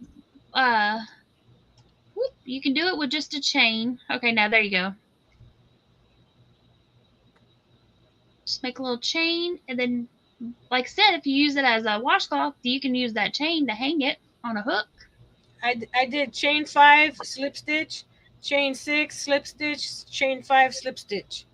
to, you can do it with just a chain. Okay, now there you go. Just make a little chain, and then, like I said, if you use it as a washcloth, you can use that chain to hang it on a hook. I did chain 5 slip stitch, chain 6 slip stitch, chain 5 slip stitch.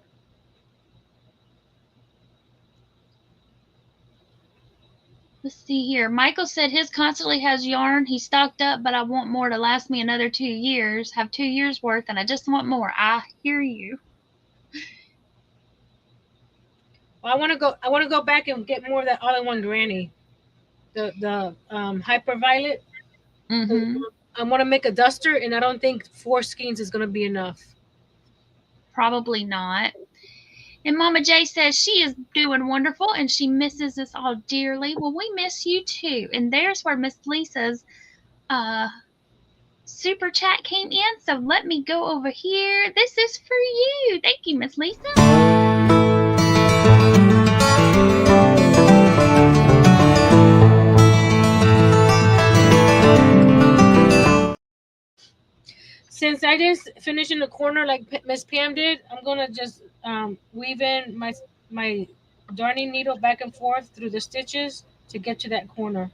Let's see here. Michael said his constantly has yarn. He's stocked up, but I want more to last me another 2 years. Have 2 years worth, and I just want more. I hear you. Well, I want to go back and get more of that all-in-one granny, the hyperviolet. Mm-hmm. I want to make a duster, and I don't think 4 skeins is going to be enough. Probably not. And Mama J says she is doing wonderful and she misses us all dearly. Well, we miss you too. And there's where Miss Lisa's super chat came in. So let me go over here. This is for you. Thank you, Miss Lisa. Since I didn't finish in the corner like Miss Pam did, I'm gonna just weave in my darning needle back and forth through the stitches to get to that corner.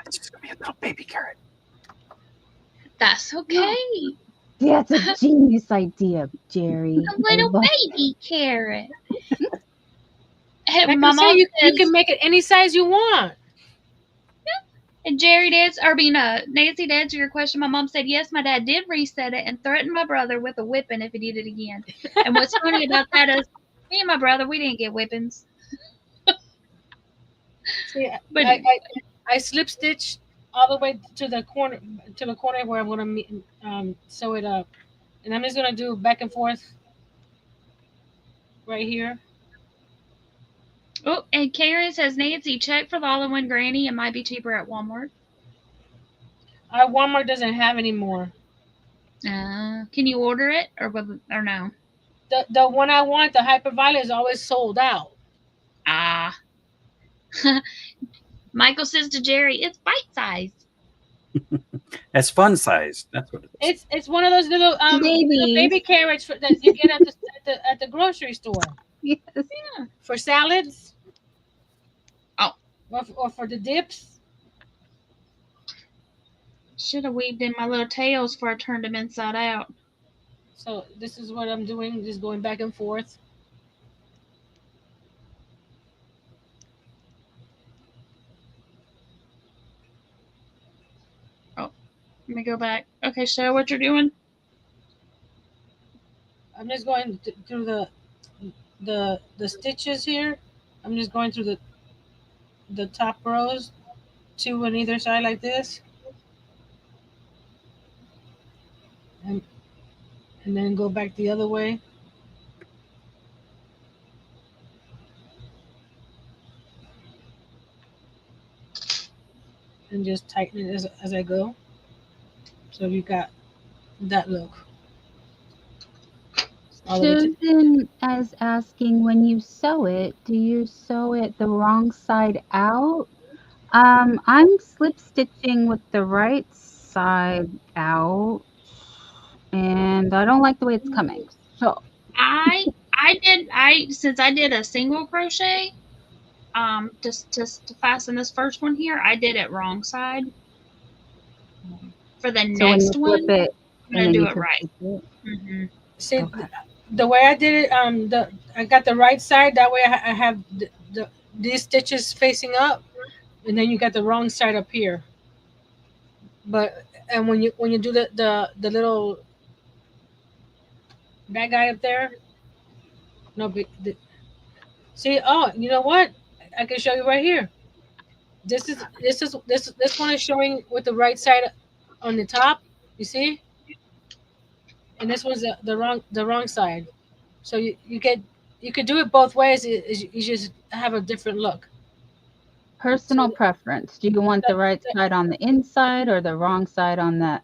It's just gonna be a little baby carrot. That's okay. That's a genius idea, Jerry. A little baby carrot. Like I say, you can make it any size you want. And Nancy, to answer your question, my mom said, yes, my dad did reset it and threatened my brother with a whipping if he did it again. And what's funny about that is me and my brother, we didn't get whippings. See, but I slip stitch all the way to the corner where I'm going to sew it up. And I'm just going to do back and forth right here. Oh, and Karen says, Nancy, check for the all-in-one granny. It might be cheaper at Walmart. Walmart doesn't have any more. Can you order it or no? The one I want, the hyperviolet, is always sold out. Ah. Michael says to Jerry, it's bite-sized. It's fun sized. That's what it is. It's one of those little Babies. baby carrots that you get at the grocery store Yes. for salads. Oh. Or for the dips. Should have weaved in my little tails before I turned them inside out. So this is what I'm doing, just going back and forth. Oh, let me go back. Okay, show what you're doing. I'm just going through the stitches here. I'm just going through the top rows, 2 on either side like this, and then go back the other way. And just tighten it as I go. So you got that look. Susan is asking, when you sew it, do you sew it the wrong side out? I'm slip stitching with the right side out, and I don't like the way it's coming. So Since I did a single crochet, just to fasten this first one here, I did it wrong side. For the next one, I'm gonna do it right. Mm-hmm. See, the way I did it, I got the right side. That way, I have these stitches facing up, and then you got the wrong side up here. And when you do the little that guy up there, see. Oh, you know what? I can show you right here. This one is showing with the right side on the top. You see, and this one's the wrong side. So you could do it both ways. You just have a different look. Personal preference. Do you want the right side on the inside or the wrong side on the?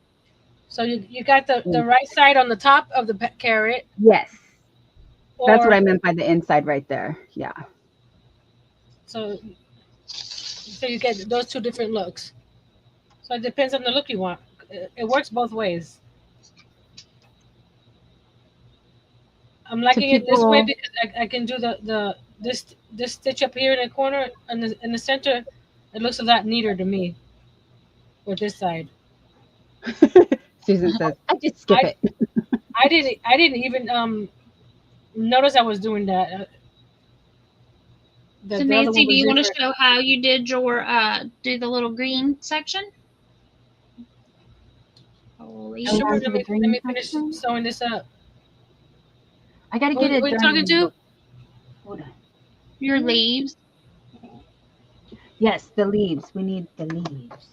So you got the right side on the top of the carrot. Yes. That's what I meant by the inside right there. Yeah. So you get those 2 different looks. So it depends on the look you want. It works both ways. I'm liking it this way because I can do this stitch up here in the corner in the center. It looks a lot neater to me with this side. Susan says, "I just skip it." I didn't even notice I was doing that. So Nancy, do you want to show how you did your do the little green section? Holy sure. Let me finish sewing this up. I gotta get it. What are you talking to? Hold on. Your leaves. Yes, the leaves. We need the leaves.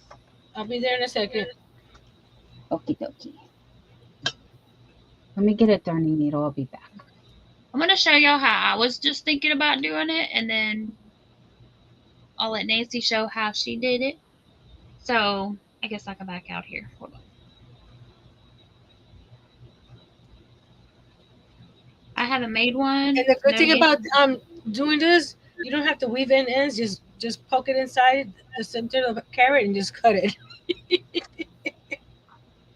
I'll be there in a second. Okie dokie. Let me get a darning needle. I'll be back. I'm going to show y'all how I was just thinking about doing it, and then I'll let Nancy show how she did it. So I guess I'll come back out here. Hold on. I haven't made one. And the good thing about doing this, you don't have to weave in ends. Just poke it inside the center of the carrot and just cut it.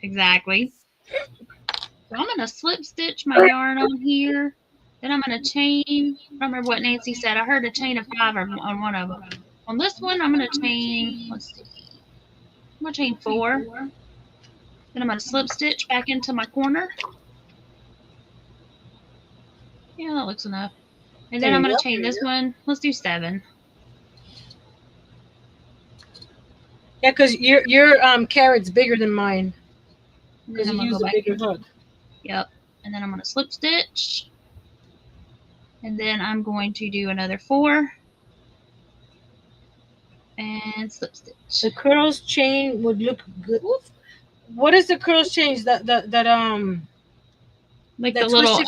Exactly. So I'm going to slip stitch my yarn on here. Then I'm going to chain. I don't remember what Nancy said. I heard a chain of 5 on one of them. On this one, I'm going to chain, let's see. I'm going to chain 4. Then I'm going to slip stitch back into my corner. Yeah, that looks enough. And then I'm going to chain this one. Let's do 7. Yeah, because your carrot's bigger than mine. Because you use a bigger hook. Yep. And then I'm going to slip stitch. And then I'm going to do another 4. And slip stitch. The curls chain would look good. What is the curls chain? Like the little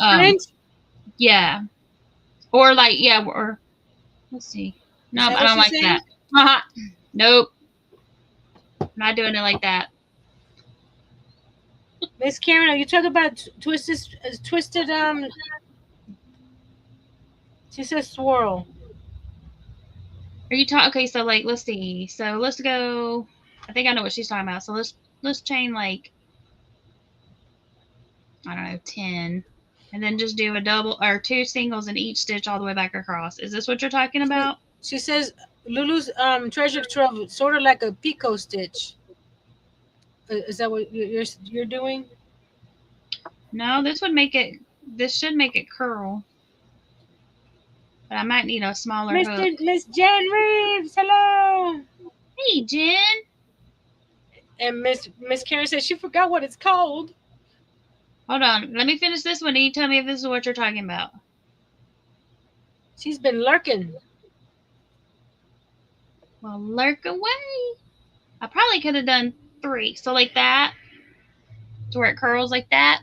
yeah. Or like or let's see. No, I don't like that. Nope. I'm not doing it like that. Miss Karen, are you talking about twisted? She says swirl. Are you talking? Okay, so like, let's see. So let's go. I think I know what she's talking about. So let's chain like, I don't know, 10, and then just do a double or 2 singles in each stitch all the way back across. Is this what you're talking about? She says Lulu's treasure trove, sort of like a picot stitch. Is that what you're doing? No, this would make it. This should make it curl, but I might need a smaller hook. Miss Jen Reeves, hello. Hey, Jen. And Miss Karen says she forgot what it's called. Hold on. Let me finish this one. And you tell me if this is what you're talking about. She's been lurking. Well, lurk away. I probably could have done 3. So like that, to where it curls like that.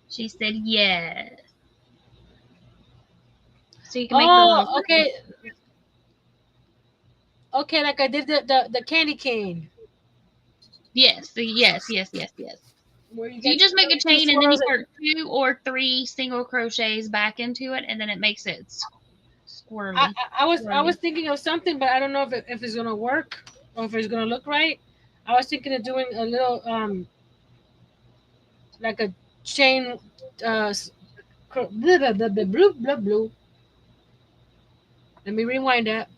She said yes. So you can make the little. Okay. Okay, like I did the candy cane. Yes. Yes. Where you So you get just make a chain and then you swirls put 2 or 3 single crochets back into it, and then it makes it squirrely. I was thinking of something, but I don't know if it's gonna work or if it's gonna look right. I was thinking of doing a little like a chain blue blah blue. Let me rewind that.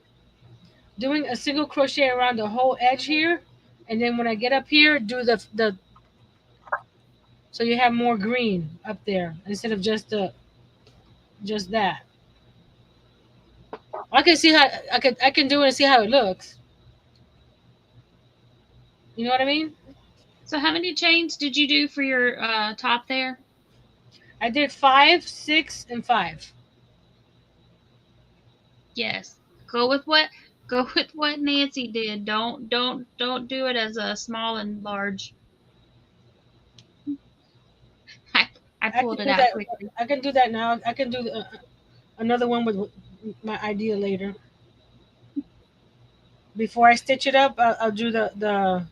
Doing a single crochet around the whole edge here, and then when I get up here, do the so you have more green up there instead of just that. I can see how I can do it and see how it looks. You know what I mean? So how many chains did you do for your top there? I did 5, 6, and 5. Yes. Go with what Nancy did. Don't do it as a small and large. I pulled it out quickly. I can do that now. I can do another one with my idea later. Before I stitch it up, I'll do the.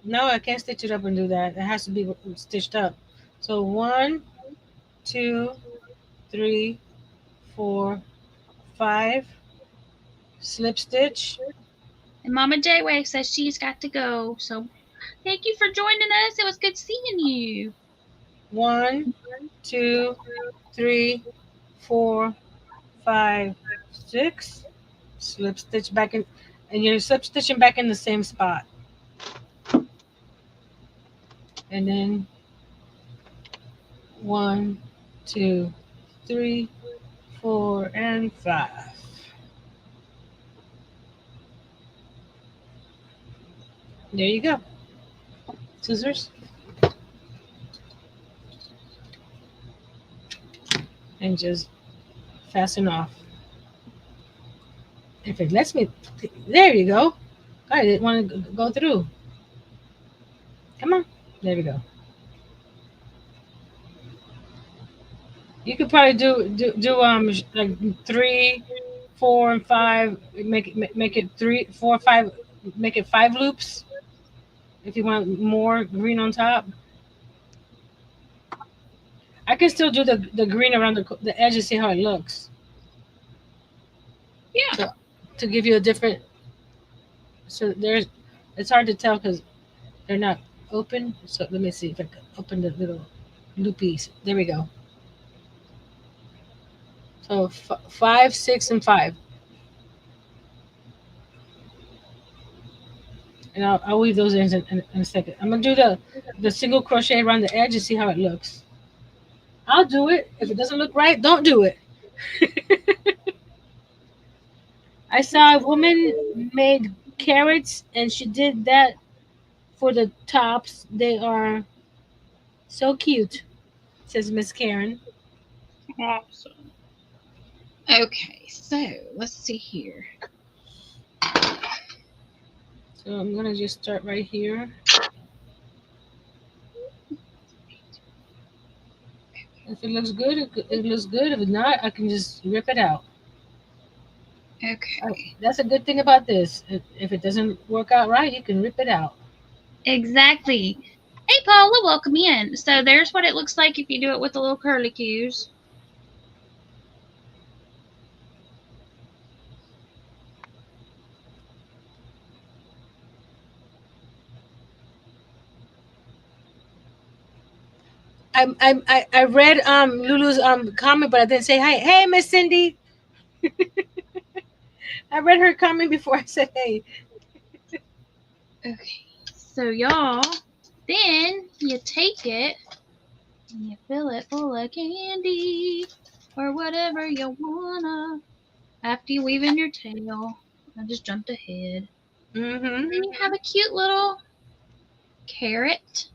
No, I can't stitch it up and do that. It has to be stitched up. So 1, 2, 3, 4, 5. Slip stitch. And Mama J-Way says she's got to go. So thank you for joining us. It was good seeing you. 1, 2, 3, 4, 5, 6. Slip stitch back in, and you're slip stitching back in the same spot. And then 1, 2, 3, 4, and 5. There you go. Scissors. And just fasten off. If it lets me, there you go. I didn't want to go through. Come on. There we go. You could probably do like 3, 4, and 5. Make it 3, 4, 5. Make it 5 loops. If you want more green on top, I can still do the green around the edge and see how it looks. Yeah. So, to give you a different. So it's hard to tell because they're not open. So let me see if I can open the little loopies. There we go. So 5, 6, and 5. And I'll weave those in a second. I'm gonna do the single crochet around the edge and see how it looks. I'll do it. If it doesn't look right, don't do it. I saw a woman made carrots and she did that for the tops. They are so cute, says Miss Karen. Awesome. Okay, so let's see here. So I'm gonna just start right here. If it looks good, it looks good. If not, I can just rip it out. Okay. That's a good thing about this. If it doesn't work out right, you can rip it out. Exactly. Hey, Paula, welcome in. So there's what it looks like if you do it with the little curly cues. I read Lulu's comment, but I didn't say hi. Hey, Miss Cindy. I read her comment before I said hey. Okay. So y'all, then you take it and you fill it full of candy or whatever you wanna. After you weave in your tail, I just jumped ahead. Mm-hmm. Then you have a cute little carrot.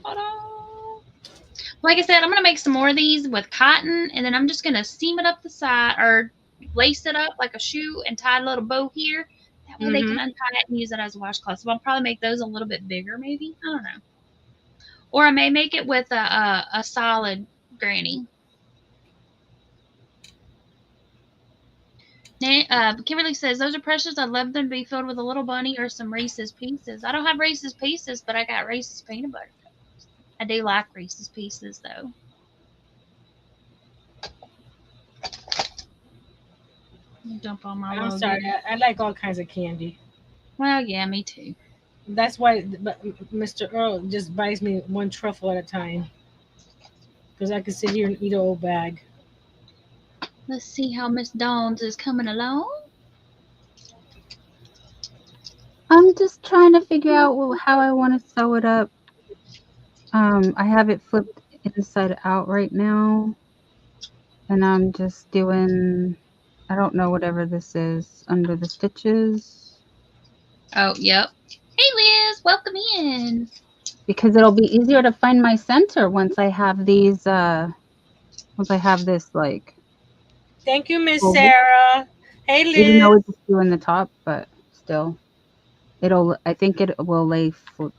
Ta-da! Like I said, I'm gonna make some more of these with cotton, and then I'm just gonna seam it up the side or lace it up like a shoe and tie a little bow here. That way they can Mm-hmm. untie it and use it as a washcloth. So I'll probably make those a little bit bigger, maybe. I don't know. Or I may make it with a solid granny. Kimberly says, those are precious. I'd love them to be filled with a little bunny or some Reese's Pieces. I don't have Reese's Pieces, but I got Reese's Peanut Butter Cups. I do like Reese's Pieces, though. Dump on my I'm little sorry. goodie. I like all kinds of candy. Well, yeah, me too. That's why Mr. Earl just buys me one truffle at a time because I can sit here and eat a whole bag. Let's see how Miss Dawns is coming along. I'm just trying to figure out how I want to sew it up. I have it flipped inside out right now, and I'm just doing, I don't know, whatever this is under the stitches, Oh, yep. Hey, Liz, welcome in. because it'll be easier to find my center once I have these, once I have this, like, Thank you, Miss folded. Sarah. Hey, Even though Liz. it's just doing the top, but still, I think it will lay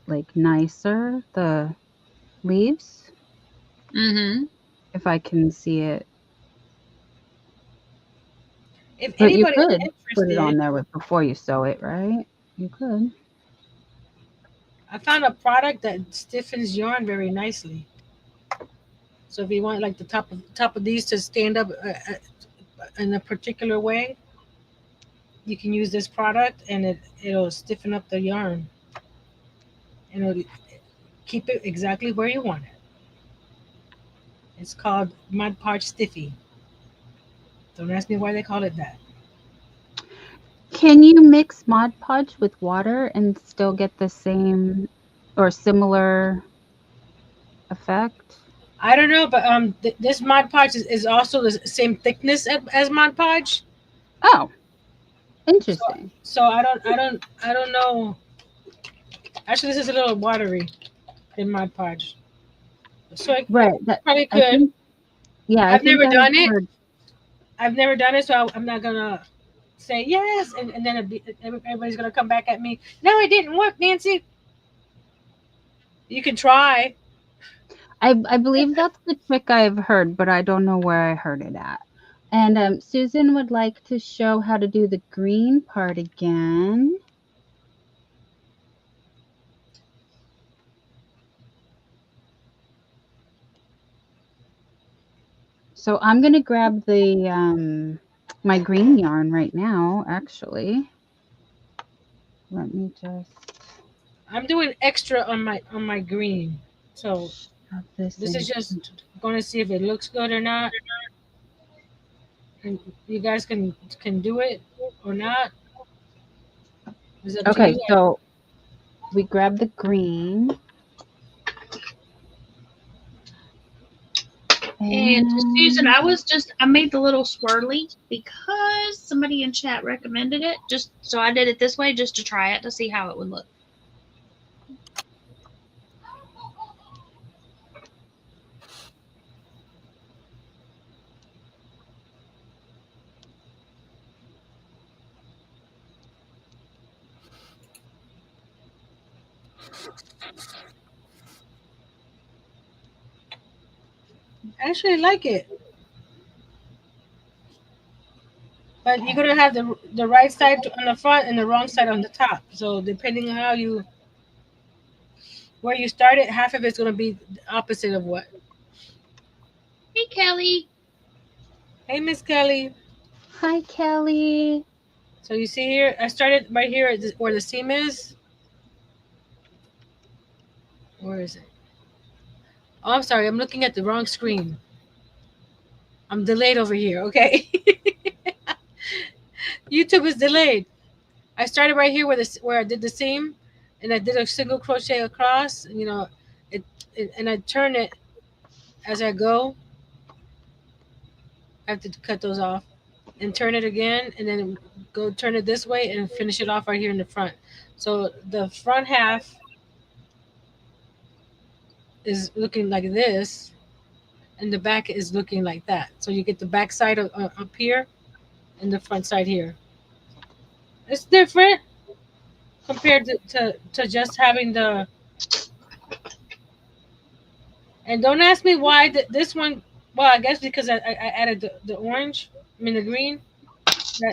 like nicer, the leaves, Mm-hmm. if I can see it. If But you anybody's could put it interested, on there before you sew it, right? You could. I found a product that stiffens yarn very nicely. So if you want like the top of these to stand up in a particular way, you can use this product and it'll stiffen up the yarn and it'll keep it exactly where you want it. It's called Mod Podge Stiffy. Don't ask me why they call it that. Can you mix Mod Podge with water and still get the same or similar effect? I don't know, but this Mod Podge is also the same thickness as Mod Podge. Oh, So interesting. so I don't know. Actually, this is a little watery in Mod Podge. So I Right. That probably I could. think. Yeah, I I've think never I've done it. heard. I've never done it, so I'm not gonna say yes, and then everybody's gonna come back at me. No, it didn't work, Nancy. You can try. I believe that's the trick I've heard, but I don't know where I heard it at. And Susan would like to show how to do the green part again. So I'm going to grab the my green yarn right now, actually. Let me just I'm doing extra on my green, so shove this this is in. just going to see if it looks good or not, and you guys can do it or not. It's up to Okay, you. so we grab the green. And Susan, And I made the little swirly because somebody in chat recommended it. Just so I did it this way just to try it to see how it would look. I actually like it. But you're gonna have the right side on the front and the wrong side on the top. So depending on how you where you started, half of it's gonna be the opposite of what. Hey, Kelly. Hey, Miss Kelly. Hi, Kelly. So you see here, I started right here where the seam is. Where is it? Oh, I'm sorry. I'm looking at the wrong screen. I'm delayed over here. Okay. YouTube is delayed. I started right here where I did the seam, and I did a single crochet across. You know, and I turn it as I go. I have to cut those off and turn it again, and then go turn it this way and finish it off right here in the front. So the front half is looking like this, and the back is looking like that. So you get the back side up here and the front side here. It's different compared to just having the. And don't ask me why this one. Well, I guess because I added the orange, I mean the green.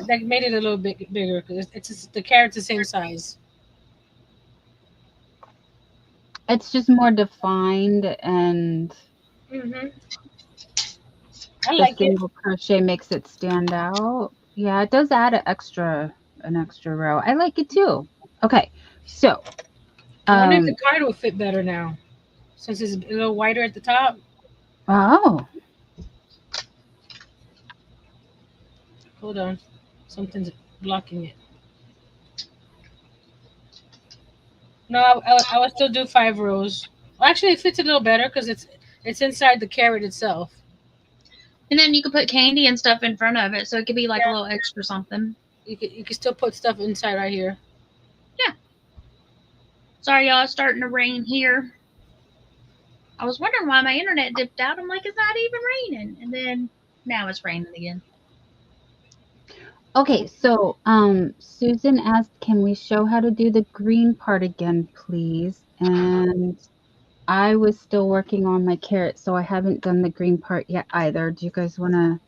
That made it a little bit bigger because it's just, the carrot's the same size. It's just more defined, and I the like it. single crochet makes it stand out. Yeah, it does add an extra row. I like it too. Okay, so I wonder if the card will fit better now, since it's a little wider at the top. oh, Hold on, something's blocking it. No, I would still do 5 rows. Well, actually, it fits a little better because it's inside the carrot itself. And then you could put candy and stuff in front of it, so it could be like Yeah. a little extra something. You can still put stuff inside right here. Yeah. Sorry, y'all. It's starting to rain here. I was wondering why my internet dipped out. I'm like, it's not even raining. And then now it's raining again. okay. So Susan asked, can we show how to do the green part again, please? And I was still working on my carrot, so I haven't done the green part yet either. Do you guys want to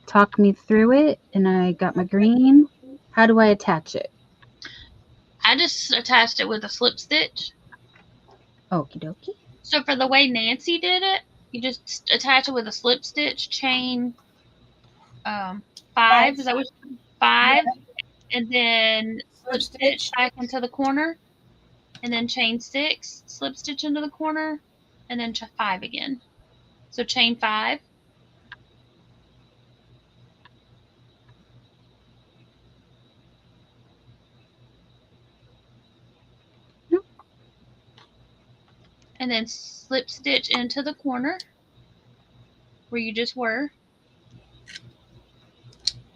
talk me through it? And I got my green. How do I attach it? I just attached it with a slip stitch. Okie dokie. So for the way Nancy did it, you just attach it with a slip stitch, chain 5. Is that what? 5, and then slip stitch back into the corner, and then chain 6, slip stitch into the corner, and then 5 again. So chain 5. And then slip stitch into the corner where you just were.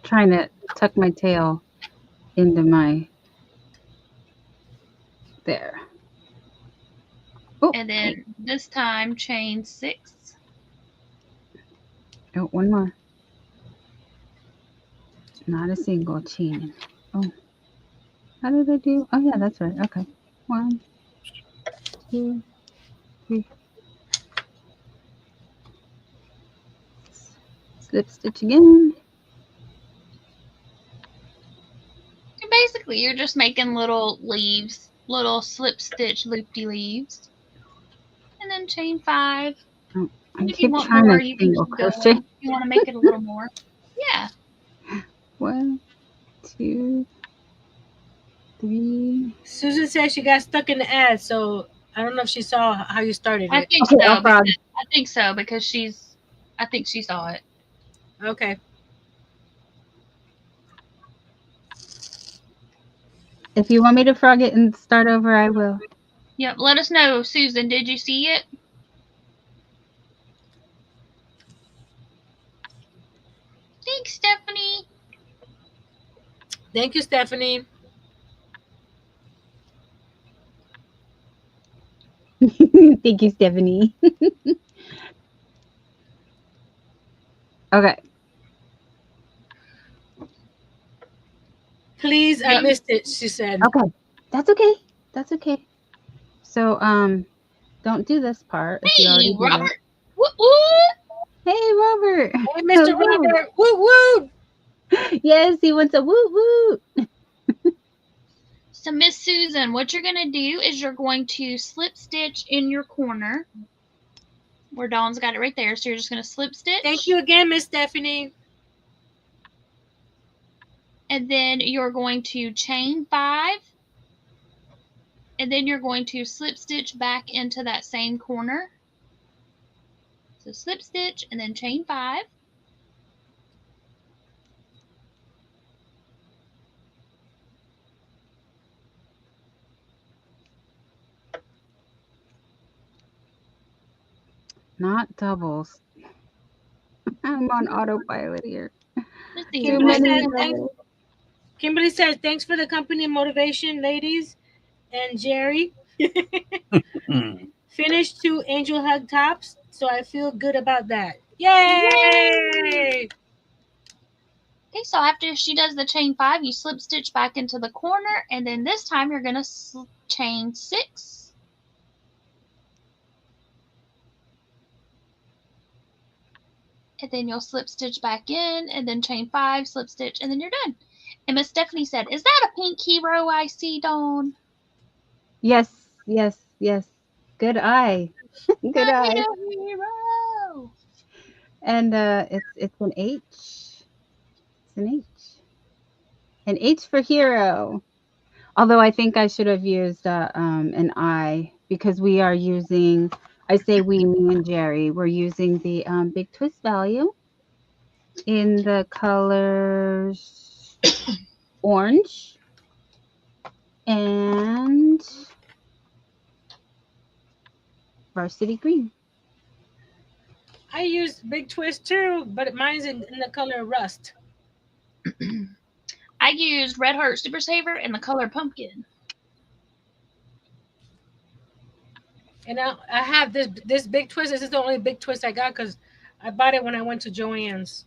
Trying to tuck my tail into my there. Oh, And then this time chain 6. oh, one more. Not a single chain. Oh, how did I do? Oh yeah, that's right. Okay, 1, 2, 3. Slip stitch again. And basically, you're just making little leaves, little slip stitch loopy leaves, and then chain 5. Oh, I And if you keep want trying more, to you can single keep going. crochet. If you want to make it a little more, yeah. 1, 2, 3. Susan said she got stuck in the ad, so I don't know if she saw how you started I it. think Okay, so. I'll frog. I think so because I think she saw it. Okay. If you want me to frog it and start over, I will. Yep. Let us know, Susan. Did you see it? Thanks, Stephanie. Thank you, Stephanie. Thank you, Stephanie. Okay. Please, I Yep. missed it. She said. Okay. That's okay. That's okay. So, don't do this part if you Hey, already did it. Robert. What? Hey, Robert. Hey, Mr. Hello. Robert. Woo woo. Yes, he wants a woot woot. So Miss Susan, what you're going to do is you're going to slip stitch in your corner where Dawn's got it right there. So you're just going to slip stitch. Thank you again, Miss Stephanie. And then you're going to chain 5. And then you're going to slip stitch back into that same corner. So slip stitch and then chain 5. Not doubles. I'm on autopilot here. Let's see. Too Kimberly many says, doubles. Kimberly says, thanks for the company and motivation, ladies. And Jerry, finished 2 angel hug tops, so I feel good about that. Yay! Okay, so after she does the chain 5, you slip stitch back into the corner, and then this time you're going to chain 6. And then you'll slip stitch back in, and then chain 5, slip stitch, and then you're done. And Miss Stephanie said, "Is that a pink hero I see, Dawn?" Yes, yes, yes. Good eye. Good eye. Hero. And it's an H. It's an H. An H for hero. Although I think I should have used an I because we are using, I say we, me and Jerry, we're using the Big Twist value in the colors orange and varsity green. I used Big Twist too, but mine's in the color rust. I used Red Heart Super Saver in the color pumpkin. And I have this Big Twist. This is the only Big Twist I got because I bought it when I went to Joann's.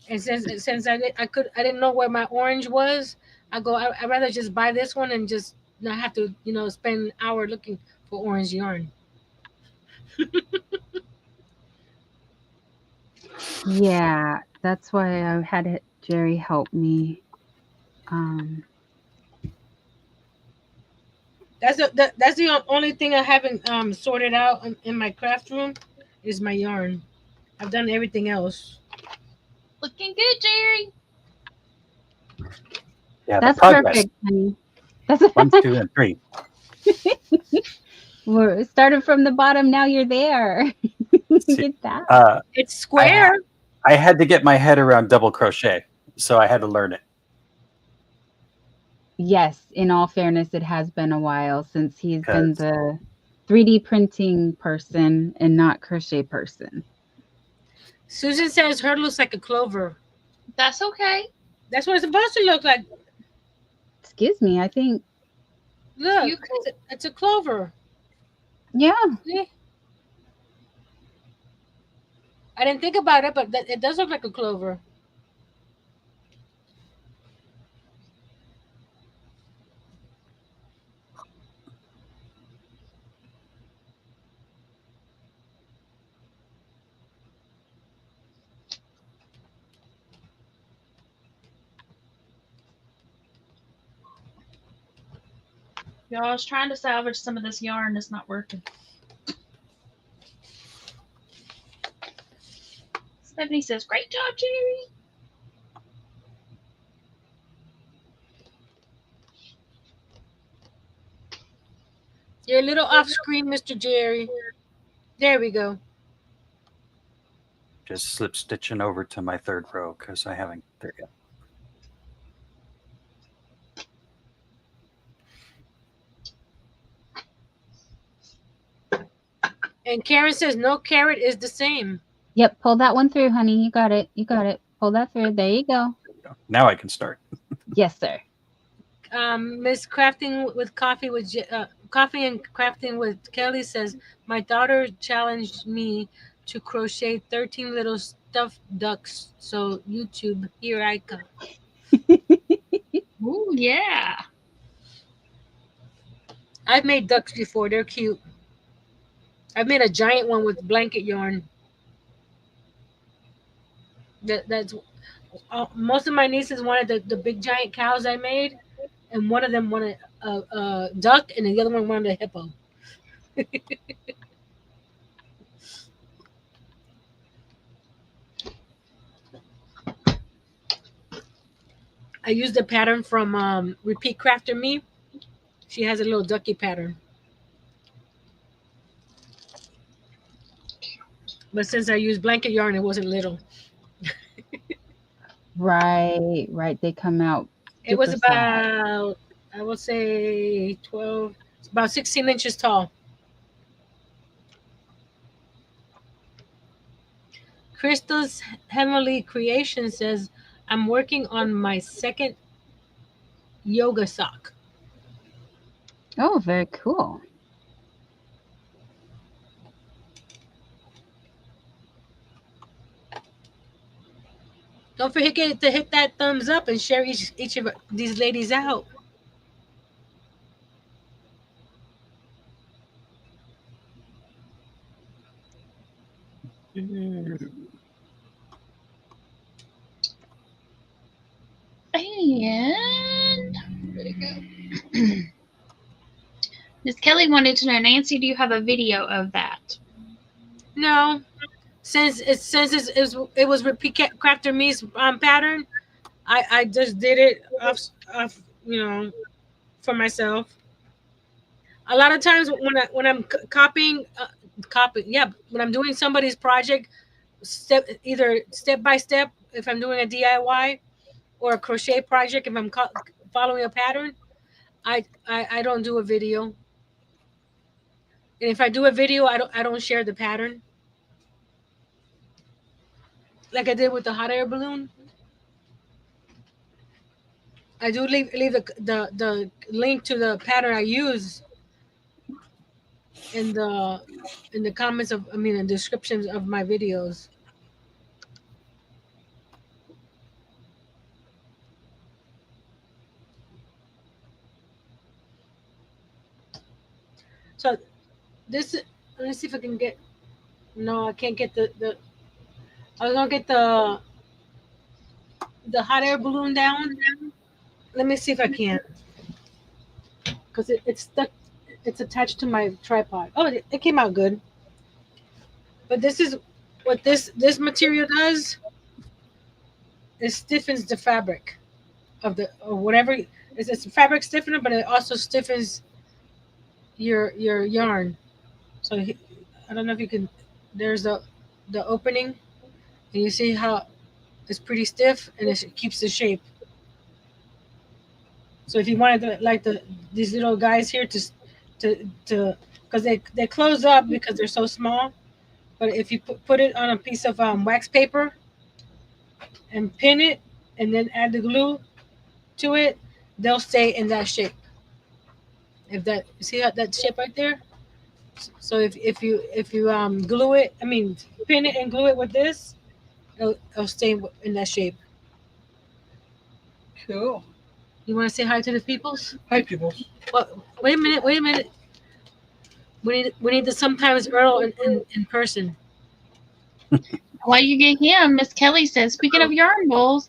And since I didn't know where my orange was, I'd rather just buy this one and just not have to spend an hour looking for orange yarn. Yeah, that's why I had Jerry help me. That's the only thing I haven't sorted out in my craft room is my yarn. I've done everything else. Looking good, Jerry. Yeah, That's the progress. perfect, honey. That's 1, 2, and 3. We're started from the bottom. Now you're there. Get that. It's square. I had to get my head around double crochet, so I had to learn it. Yes, in all fairness, it has been a while since he's been the 3D printing person and not crochet person. Susan says her looks like a clover. That's okay. That's what it's supposed to look like. Excuse me, I think. Look, it's a clover. Yeah. See? I didn't think about it, but it does look like a clover. Y'all, I was trying to salvage some of this yarn. It's not working. Stephanie says, "Great job, Jerry." You're a little off screen, Mr. Jerry. There we go. Just slip stitching over to my 3rd row because I haven't there yet. And Karen says no carrot is the same. Yep, pull that one through, honey. You got it. You got it. Pull that through. There you go. Now I can start. Yes, sir. Miss Crafting with Coffee with Coffee and Crafting with Kelly says my daughter challenged me to crochet 13 little stuffed ducks. So YouTube, here I come. Ooh, yeah. I've made ducks before. They're cute. I've made a giant one with blanket yarn. That's Most of my nieces wanted the big giant cows I made, and one of them wanted a duck, and the other one wanted a hippo. I used the pattern from Repeat Crafter Me. She has a little ducky pattern. But since I used blanket yarn, it wasn't little. Right. They come out It was super size. about, I will say, 12, about 16 inches tall. Crystal's Heavenly Creation says, I'm working on my second yoga sock. Oh, very cool. Don't forget to hit that thumbs up and share each of these ladies out. And where'd it go? Miss Kelly wanted to know, Nancy, do you have a video of that? No, since it was Repeat Crafter Me's pattern, I just did it off for myself. A lot of times when I'm copying, when I'm doing somebody's project, either step by step, if I'm doing a DIY or a crochet project, if I'm following a pattern, I don't do a video. And if I do a video, I don't share the pattern like I did with the hot air balloon. I do leave the link to the pattern I use in the comments the descriptions of my videos. So this, let me see if I can get. No, I can't get the. I was gonna get the hot air balloon down. Let me see if I can, because it's stuck. It's attached to my tripod. Oh, it came out good. But this is what this material does. It stiffens the fabric of the or whatever. It's a fabric stiffener, but it also stiffens your yarn. So I don't know if you can. There's the opening, and you see how it's pretty stiff, and it keeps the shape. So if you wanted these little guys here to because they close up because they're so small, but if you put it on a piece of wax paper and pin it, and then add the glue to it, they'll stay in that shape. If that, you see that shape right there. So if you glue it, pin it and glue it with this, it'll stay in that shape. Cool. You want to say hi to the peoples? Hi, peoples. Well, wait a minute. We need to sometimes Earl in person. While you get him, Miss Kelly says, speaking of yarn bowls,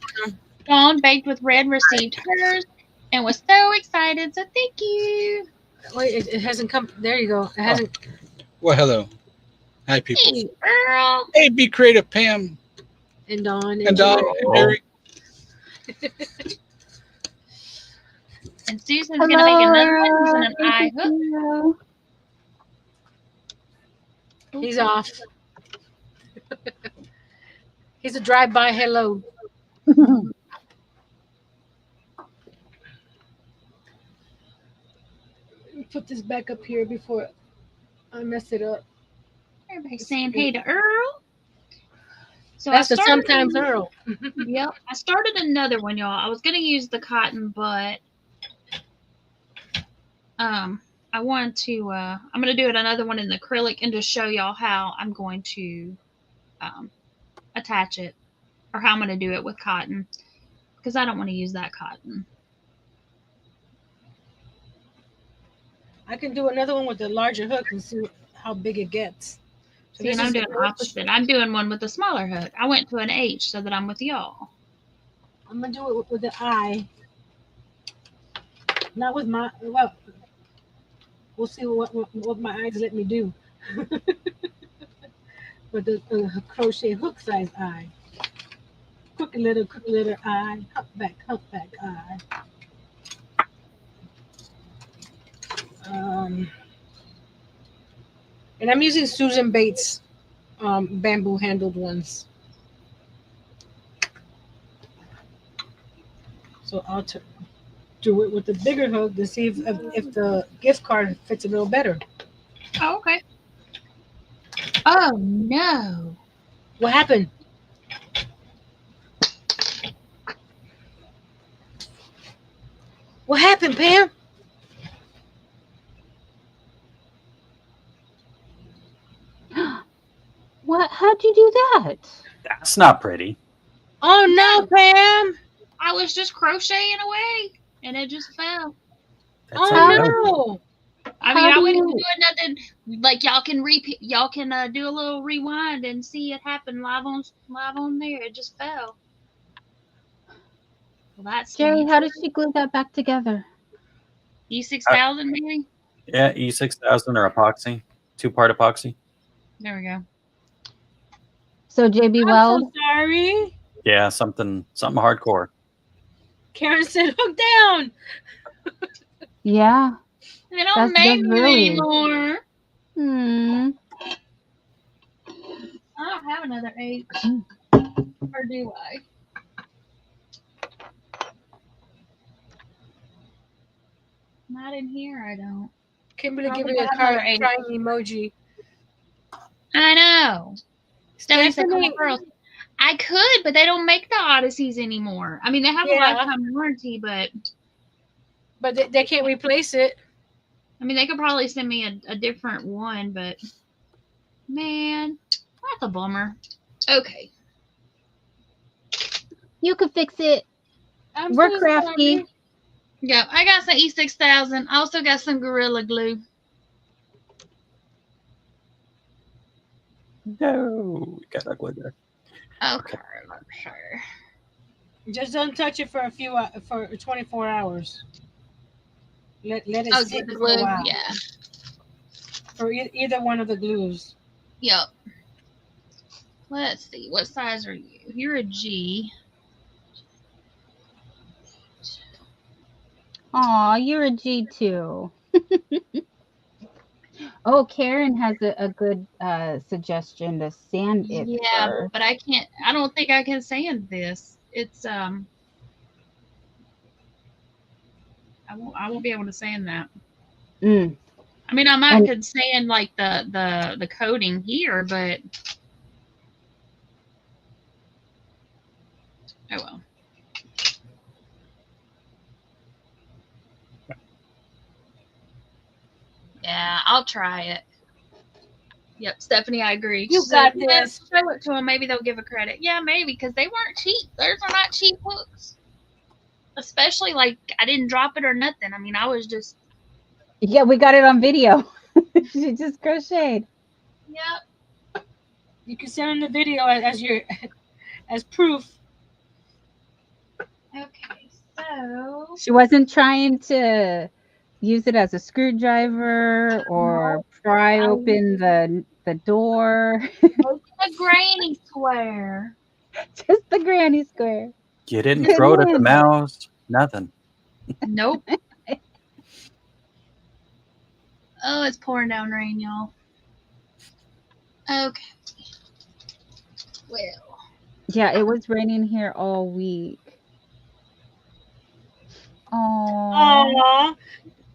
Dawn Baked with Red received hers and was so excited. So thank you. Wait, it hasn't come. There you go. It hasn't. Well, hello. Hi, peoples. Hey, Earl. Hey, BeeCreative, Pam. And Dawn. And Dawn. And Derek. And Susan's going to make another one using an eye hook. He's off. He's a drive-by hello. Put this back up here before I mess it up. Everybody's saying hey to Earl. So That's the sometimes Earl. Yep. I started another one, y'all. I was going to use the cotton, but I wanted to, I'm going to do another one in the acrylic and just show y'all how I'm going to attach it, or how I'm going to do it with cotton, because I don't want to use that cotton. I can do another one with the larger hook and see how big it gets. So see, and I'm doing the opposite. I'm doing one with a smaller hook. I went to an H so that I'm with y'all. I'm gonna do it with the eye, not with my. Well, we'll see what my eyes let me do. But the crochet hook size eye, crooked little eye, humpback eye. Um, and I'm using Susan Bates bamboo handled ones. So do it with the bigger hook to see if the gift card fits a little better. Oh, okay. Oh no. What happened? What happened, Pam? What? How'd you do that? That's not pretty. Oh no, Pam! I was just crocheting away and it just fell. That's Oh how no! I mean, How I do wouldn't you- do nothing. Like y'all can repeat, y'all can do a little rewind and see it happen live on there. It just fell. Well, that's Jerry, fancy. how did she glue that back together? E6000 maybe. Yeah, E6000 or epoxy, 2-part epoxy. There we go. So JB I'm Weld, so sorry. Yeah, something hardcore. Karen said, "Hook down." yeah. They don't make them anymore. Hmm. I don't have another 8. Or do I? Not in here, I don't. Kimberly I don't giving think a I have another 8. crying emoji. I know. Stephanie said, "Come on, Stephanie, girls." I could, but they don't make the Odysseys anymore. I mean, they have a Yeah. lifetime warranty, but but they can't replace it. I mean, they could probably send me a different one, but man, that's a bummer. Okay. You could fix it. I'm We're so crafty. sorry. Yeah, I got some E6000. I also got some Gorilla Glue. No, we got ugly there. Okay, let's see. Just don't touch it for for 24 hours. Let it Oh, sit get the for a glue? while. Yeah. For either one of the glues. Yep. Let's see. What size are you? You're a G. Aw, you're a G too. Oh, Karen has a good suggestion to sand it Yeah, first. but I can't. I don't think I can sand this. It's I won't be able to sand that. Mm. I mean, I might And could sand like the coating here, but oh well. Yeah, I'll try it. Yep, Stephanie, I agree. You She got said, "Yeah, this. show it to them. Maybe they'll give a credit." Yeah, maybe because they weren't cheap. Theirs are not cheap hooks. Especially like I didn't drop it or nothing. I mean, I was just yeah, we got it on video. She just crocheted. yep. You can send in the video as your as proof. Okay, so She wasn't trying to use it as a screwdriver or pry I open the door. a granny square. Just the granny square. You didn't Good throw it at the one. mouse. Nothing. Nope. Oh, it's pouring down rain, y'all. Okay. Well, Yeah, it was raining here all week. Oh, Aww.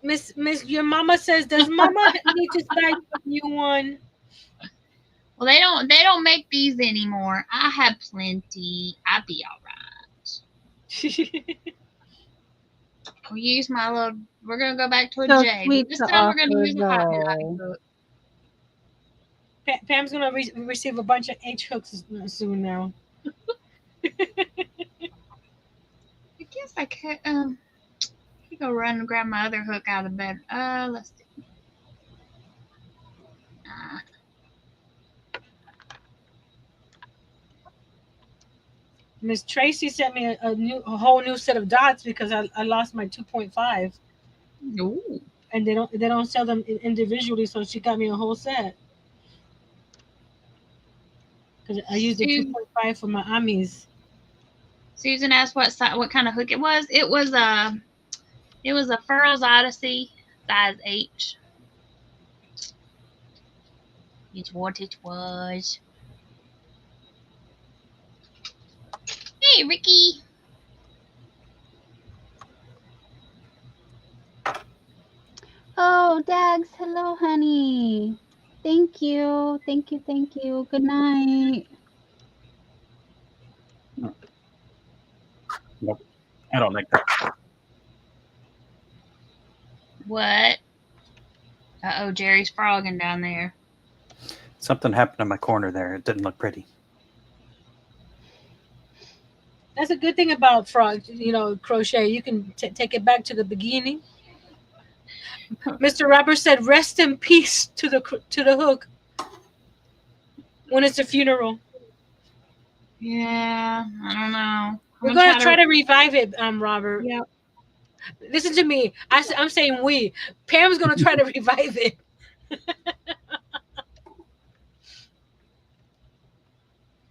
Miss, your mama says, does mama need to buy you one? well, they don't make these anymore. I have plenty. I'll be all right. We'll use my little. We're gonna go back to a so J. sweet This to time we're gonna offer use a hot though. hook. Pam's gonna receive a bunch of H hooks soon now. I guess I could go run and grab my other hook out of bed. Let's see. Miss Tracy sent me a whole new set of dots because I lost my 2.5, Ooh. and they don't sell them individually, so she got me a whole set because I used the 2.5 for my Amis. Susan asked what kind of hook it was. It was a Furls Odyssey size H. It's what it was. Hey, Ricky. Oh, Dags, hello, honey. Thank you. Thank you. Thank you. Good night. Nope. I don't like that. What? Uh-oh, Jerry's frogging down there. Something happened in my corner there. It didn't look pretty. That's a good thing about frog, crochet. You can take it back to the beginning. Mr. Robert said, "Rest in peace to the hook when it's a funeral." Yeah, I don't know. We're gonna try to revive it, Robert. Yeah. Listen to me. I'm saying we. Pam's gonna try to revive it.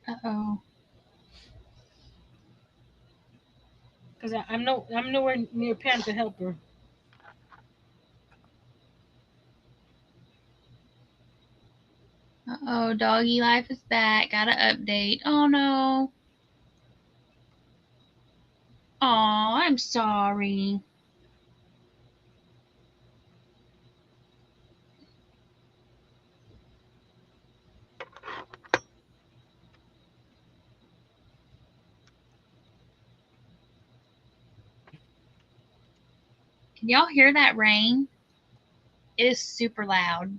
Uh-oh. Because I'm nowhere near Pam to help her. Uh-oh, doggy life is back. Gotta update. Oh, no. Oh, I'm sorry. Can y'all hear that rain? It is super loud.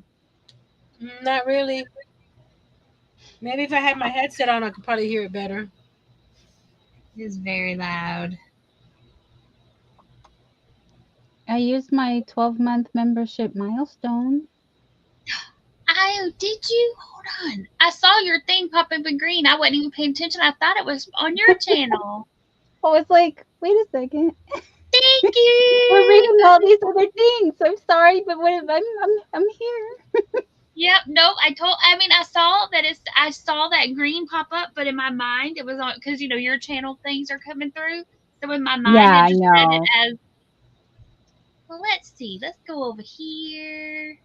Not really. Maybe if I had my headset on, I could probably hear it better. It is very loud. I used my 12-month membership milestone. Oh, did you? Hold on. I saw your thing pop up in green. I wasn't even paying attention. I thought it was on your channel. I was like, wait a second. Thank you. We're reading all these other things. I'm sorry, but I'm here. Yep. No, I saw that green pop up, but in my mind it was on because your channel things are coming through. So in my mind, Yeah, it just I said know. it as. Well, let's see. Let's go over here.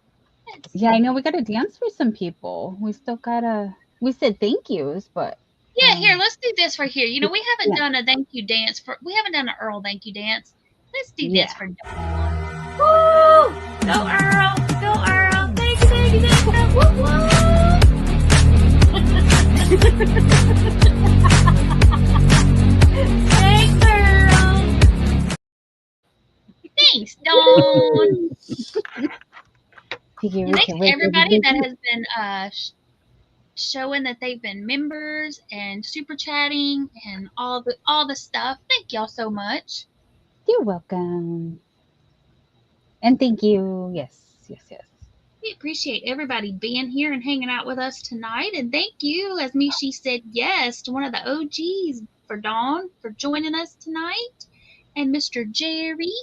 Yeah, I know we gotta dance for some people. We said thank yous, but Yeah, here, let's do this right here. We haven't yeah. done a thank you dance we haven't done an Earl thank you dance. Let's do Yeah. this for Dawn. Woo! Go Earl! Go Earl! Thank you, thank you, thank you. Woo, woo! Thanks, Earl! Thanks, Dawn! And thanks to everybody that has been showing that they've been members and super chatting and all the stuff. Thank y'all so much. You're welcome. And thank you. Yes. We appreciate everybody being here and hanging out with us tonight. And thank you, as Mishi said yes to one of the OGs for Dawn for joining us tonight. And Mr. Jerry.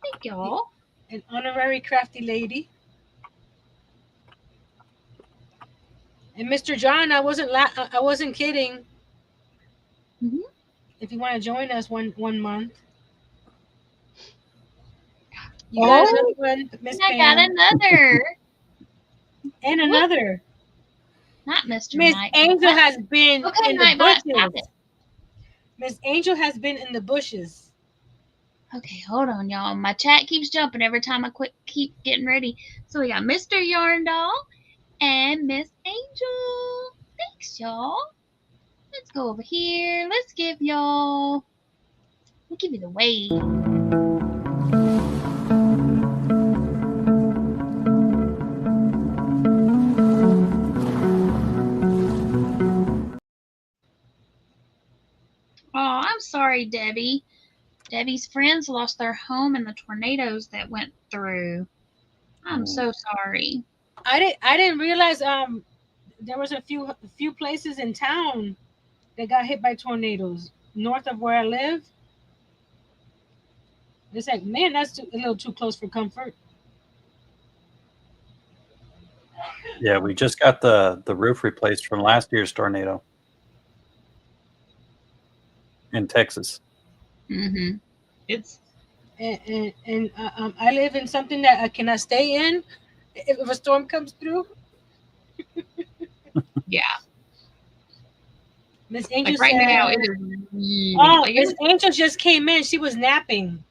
Thank y'all. An honorary crafty lady. And Mr. John, I wasn't kidding. Mm-hmm. If you want to join us one month. You got another one, Miss Pam. I got another. And another. Not Mr. Miss Mike. Angel has been in the bushes. It. Miss Angel has been in the bushes. Okay, hold on, y'all. My chat keeps jumping every time I keep getting ready. So we got Mr. Yarndall and Miss Angel. Thanks, y'all. Let's go over here. Let's give y'all. We'll give you the wave. Oh, I'm sorry, Debbie. Debbie's friends lost their home in the tornadoes that went through. I'm so sorry. I didn't realize there was a few places in town that got hit by tornadoes north of where I live. It's like, man, that's a little too close for comfort. Yeah, we just got the roof replaced from last year's tornado in Texas. Mm-hmm. It's And I live in something that I cannot stay in if a storm comes through. yeah. Miss Angel Like right said, now, it is really "Oh, like Miss Angel just came in. She was napping.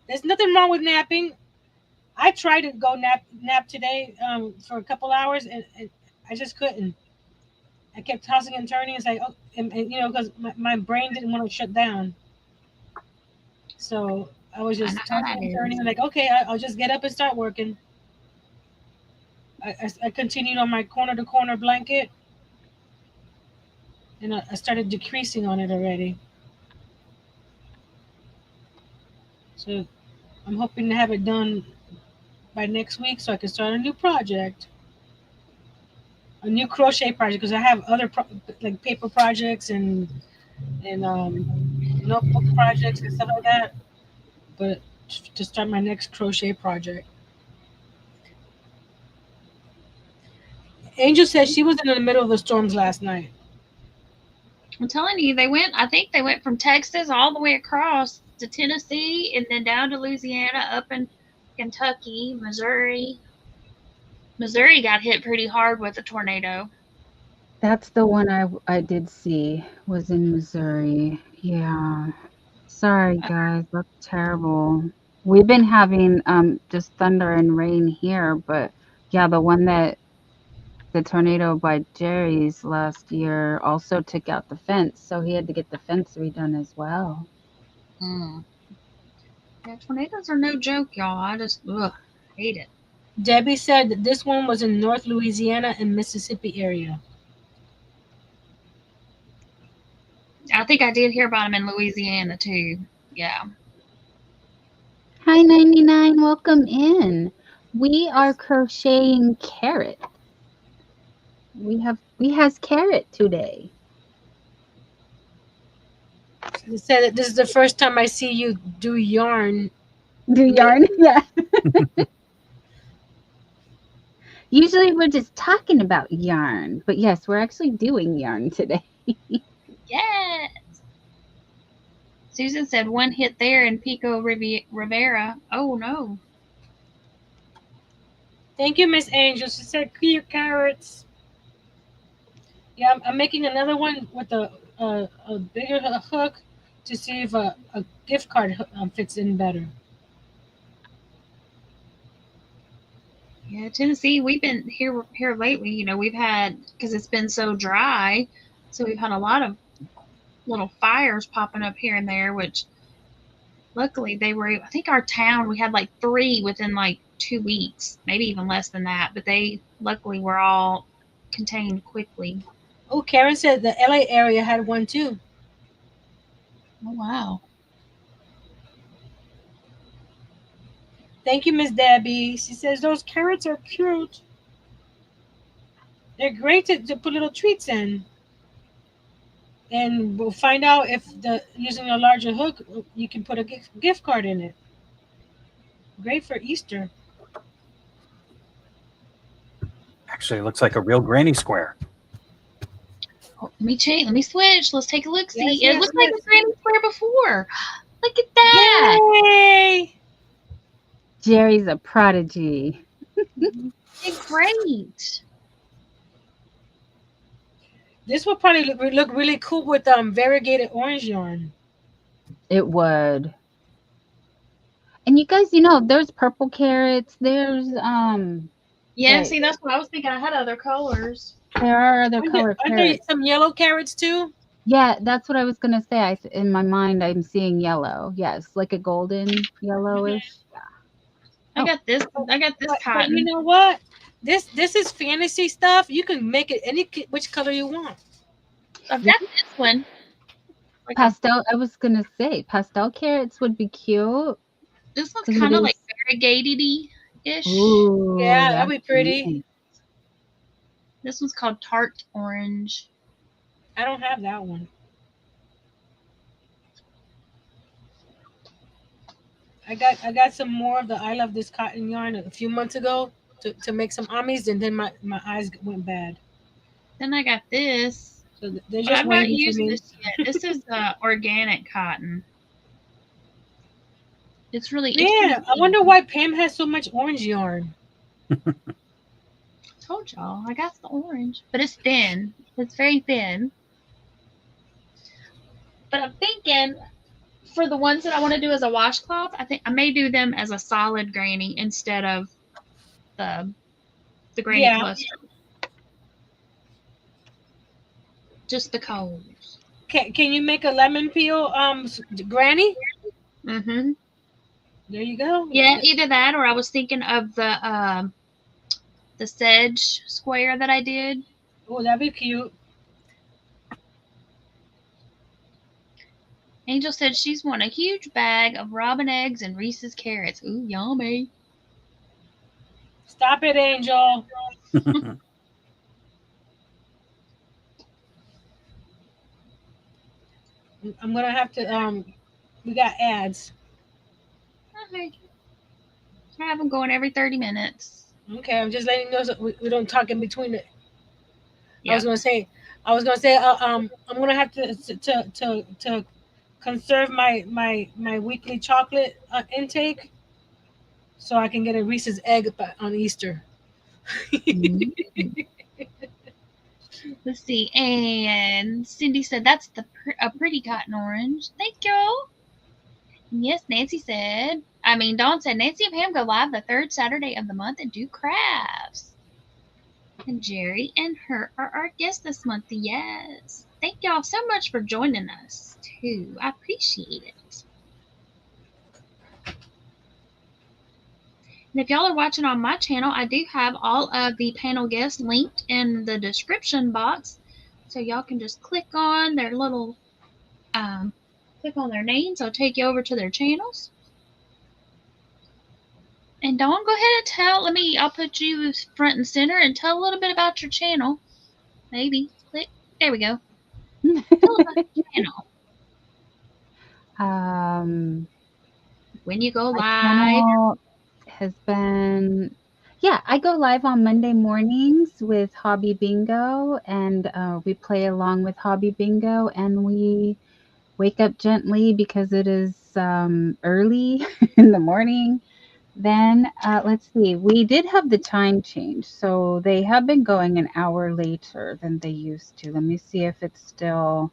There's nothing wrong with napping. I tried to go nap today for a couple hours, and I just couldn't. I kept tossing and turning. It's like, oh, and because my brain didn't want to shut down. So I was just tossing and turning. Like, okay, I'll just get up and start working. I continued on my corner to corner blanket, and I started decreasing on it already. So I'm hoping to have it done by next week so I can start a new project, a new crochet project, because I have other like paper projects and notebook projects and stuff like that. But to start my next crochet project. Angel said she was in the middle of the storms last night. I'm telling you, I think they went from Texas all the way across to Tennessee and then down to Louisiana, up in Kentucky, Missouri. Missouri got hit pretty hard with a tornado. That's the one I did see was in Missouri. Yeah. Sorry guys, that's terrible. We've been having just thunder and rain here, but yeah, the tornado by Jerry's last year also took out the fence, so he had to get the fence redone as well. Yeah, tornadoes are no joke, y'all. I just hate it. Debbie said that this one was in North Louisiana and Mississippi area. I think I did hear about them in Louisiana too. Yeah. Hi 99, welcome in. We are crocheting carrot. We has carrot today. She said that this is the first time I see you do yarn. Do yarn? Yeah. Usually we're just talking about yarn, but yes, we're actually doing yarn today. Yes. Susan said one hit there in Pico Rivera. Oh no. Thank you, Miss Angel. She said clear carrots. Yeah, I'm making another one with a bigger hook to see if a gift card fits in better. Yeah, Tennessee, we've been here lately. We've had, because it's been so dry, so we've had a lot of little fires popping up here and there, which luckily I think our town, we had like 3 within like 2 weeks, maybe even less than that, but they luckily were all contained quickly. Oh, Karen said the LA area had one too. Oh, wow. Thank you, Miss Debbie. She says those carrots are cute. They're great to put little treats in. And we'll find out if using a larger hook, you can put a gift card in it. Great for Easter. Actually, it looks like a real granny square. Oh, let me change. Let me switch. Let's take a look. See, Yes, it looked like a granny square before. Look at that. Yay! Jerry's a prodigy. It's great. This would probably look really cool with variegated orange yarn. It would. And you guys, there's purple carrots. There's Yeah, right. see, that's what I was thinking. I had other colors. There are other color Aren't there carrots. some yellow carrots too? Yeah, that's what I was gonna say. In my mind, I'm seeing yellow. Yes, like a golden yellowish. Yeah. I got this cotton. But you know what? This is fantasy stuff. You can make it which color you want. I've got this one. Pastel. I was gonna say pastel carrots would be cute. This one's kind of like variegated-y-ish. Ooh, Yeah, that'd be that's pretty. nice. This one's called Tart Orange. I don't have that one. I got some more of the I Love This Cotton yarn a few months ago to make some amis, and then my eyes went bad. Then I got this. So they're But just I've not waiting for used me. this yet. This is organic cotton. It's really Yeah, I wonder why Pam has so much orange yarn. Told y'all, I got the orange, but it's thin. It's very thin. But I'm thinking for the ones that I want to do as a washcloth, I think I may do them as a solid granny instead of the granny Yeah. cluster. Just the coals. Can you make a lemon peel granny? Mm-hmm. There you go. Yeah, either that or I was thinking of the sedge square that I did. Oh, that'd be cute. Angel said she's won a huge bag of robin eggs and Reese's carrots. Ooh, yummy. Stop it, Angel. I'm gonna have to we got ads. Okay. I have them going every 30 minutes. Okay, I'm just letting you know so we don't talk in between it. Yeah. I was gonna say I'm gonna have to conserve my weekly chocolate intake so I can get a Reese's egg on Easter. Let's see. And Cindy said that's a pretty cotton orange. Thank you. And yes, Dawn said Nancy and Pam go live the third Saturday of the month and do crafts. And Jerry and her are our guests this month. Yes. Thank y'all so much for joining us, too. I appreciate it. And if y'all are watching on my channel, I do have all of the panel guests linked in the description box. So y'all can just click on their little, click on their names. I'll take you over to their channels. And Dawn, go ahead and I'll put you front and center and tell a little bit about your channel. Maybe. Click. There we go. Tell us about your channel. When you go live. Has been, I go live on Monday mornings with Hobby Bingo, and we play along with Hobby Bingo, and we wake up gently because it is early in the morning. Then let's see, we did have the time change, so they have been going an hour later than they used to. Let me see if it's still,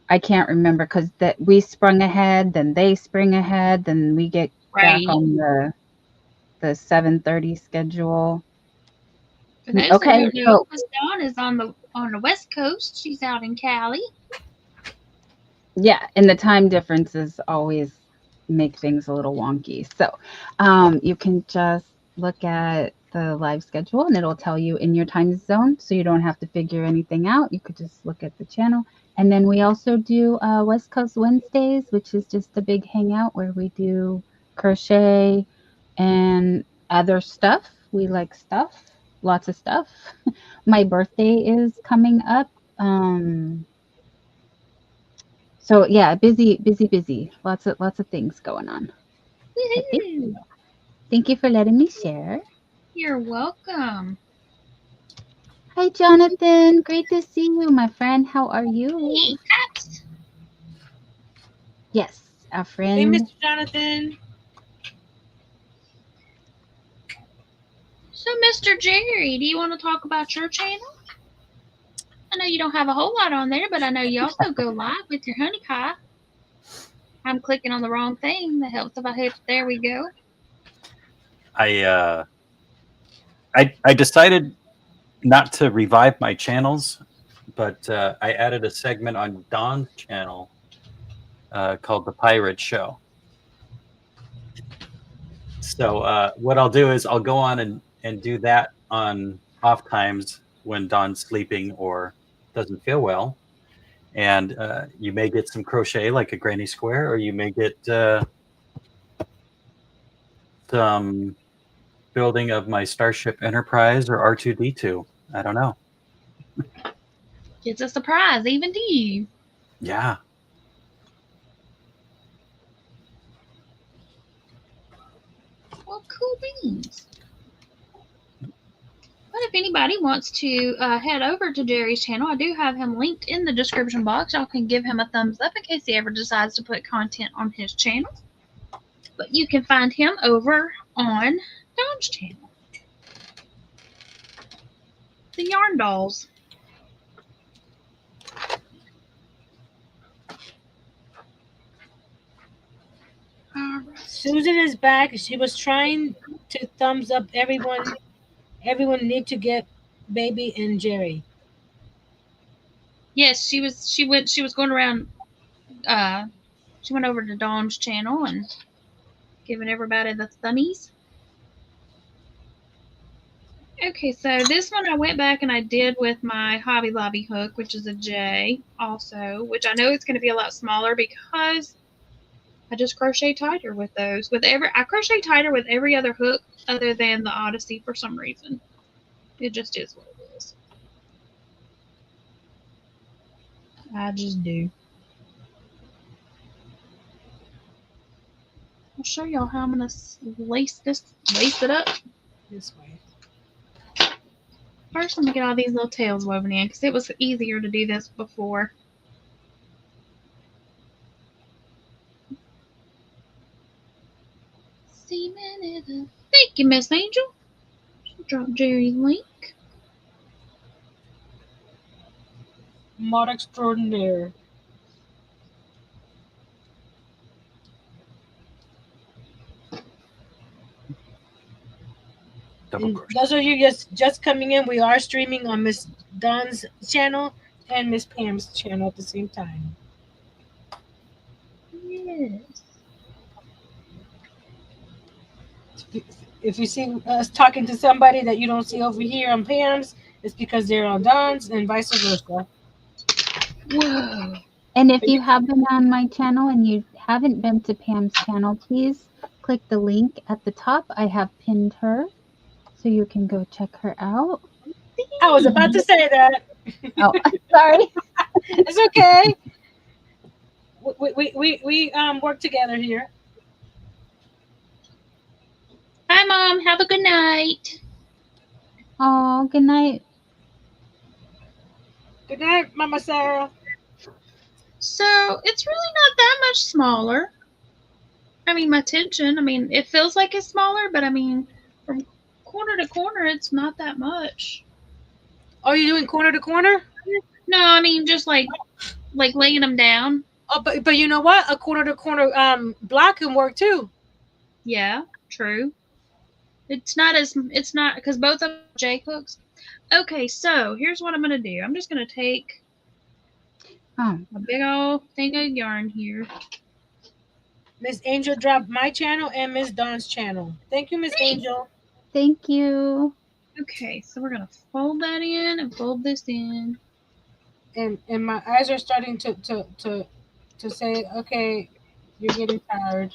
I can't remember because that we sprung ahead, then they spring ahead, then we get back on the 7:30 schedule. Okay, so Dawn is on the West Coast. She's out in Cali. Yeah, and the time differences always make things a little wonky. So you can just look at the live schedule and it'll tell you in your time zone, so you don't have to figure anything out. You could just look at the channel. And then we also do West Coast Wednesdays, which is just a big hangout where we do crochet and other stuff. We like stuff, lots of stuff. My birthday is coming up. So yeah, busy. Lots of things going on. Thank you for letting me share. You're welcome. Hi, Jonathan. Great to see you, my friend. How are you? Hey, Caps. Yes, our friend. Hey, Mr. Jonathan. So, Mr. Jerry, do you want to talk about your channel? I know you don't have a whole lot on there, but I know you also go live with your honey pie. I'm clicking on the wrong thing. That helps if I hit. There we go. I decided not to revive my channels, but I added a segment on Dawn's channel called The Pirate Show. So what I'll do is I'll go on and do that on off times when Dawn's sleeping or doesn't feel well. And you may get some crochet like a granny square, or you may get some building of my Starship Enterprise or R2-D2. I don't know. It's a surprise even to you. Yeah. Well, cool beans. But if anybody wants to head over to Jerry's channel, I do have him linked in the description box. Y'all can give him a thumbs up in case he ever decides to put content on his channel. But you can find him over on Dawn's channel. The Yarn Dolls. Alright. Susan is back. She was trying to thumbs up everyone. Everyone need to get Baby and Jerry. Yes, she was going around she went over to Dawn's channel and giving everybody the thummies. Okay, so this one I went back and I did with my Hobby Lobby hook, which is a J also, which I know it's going to be a lot smaller because I just crochet tighter with those. I crochet tighter with every other hook other than the Odyssey for some reason. It just is what it is. I just do. I'll show y'all how I'm going to lace it up. This way. First, let me get all these little tails woven in because it was easier to do this before. Thank you, Miss Angel. She'll drop Jerry's link. Mod extraordinaire. Double And crochet. those of you just coming in, we are streaming on Miss Dawn's channel and Miss Pam's channel at the same time. Yes. If you see us talking to somebody that you don't see over here on Pam's, it's because they're on Dawn's and vice versa. Whoa. And if you have been on my channel and you haven't been to Pam's channel, please click the link at the top. I have pinned her so you can go check her out. I was about to say that. Oh, sorry. It's okay. We work together here. Bye, Mom. Have a good night. Oh, good night. Good night, Mama Sarah. So, it's really not that much smaller. I mean, my tension, it feels like it's smaller, but from corner to corner, it's not that much. Oh, you're doing corner to corner? No, just like laying them down. Oh, but you know what? A corner to corner block can work too. Yeah, true. It's not because both of them are J hooks. Okay, so here's what I'm gonna do. I'm just gonna take a big old thing of yarn here. Miss Angel dropped my channel and Miss Dawn's channel. Thank you, Miss Angel. Thank you. Okay, so we're gonna fold that in and fold this in. And my eyes are starting to say, okay, you're getting tired.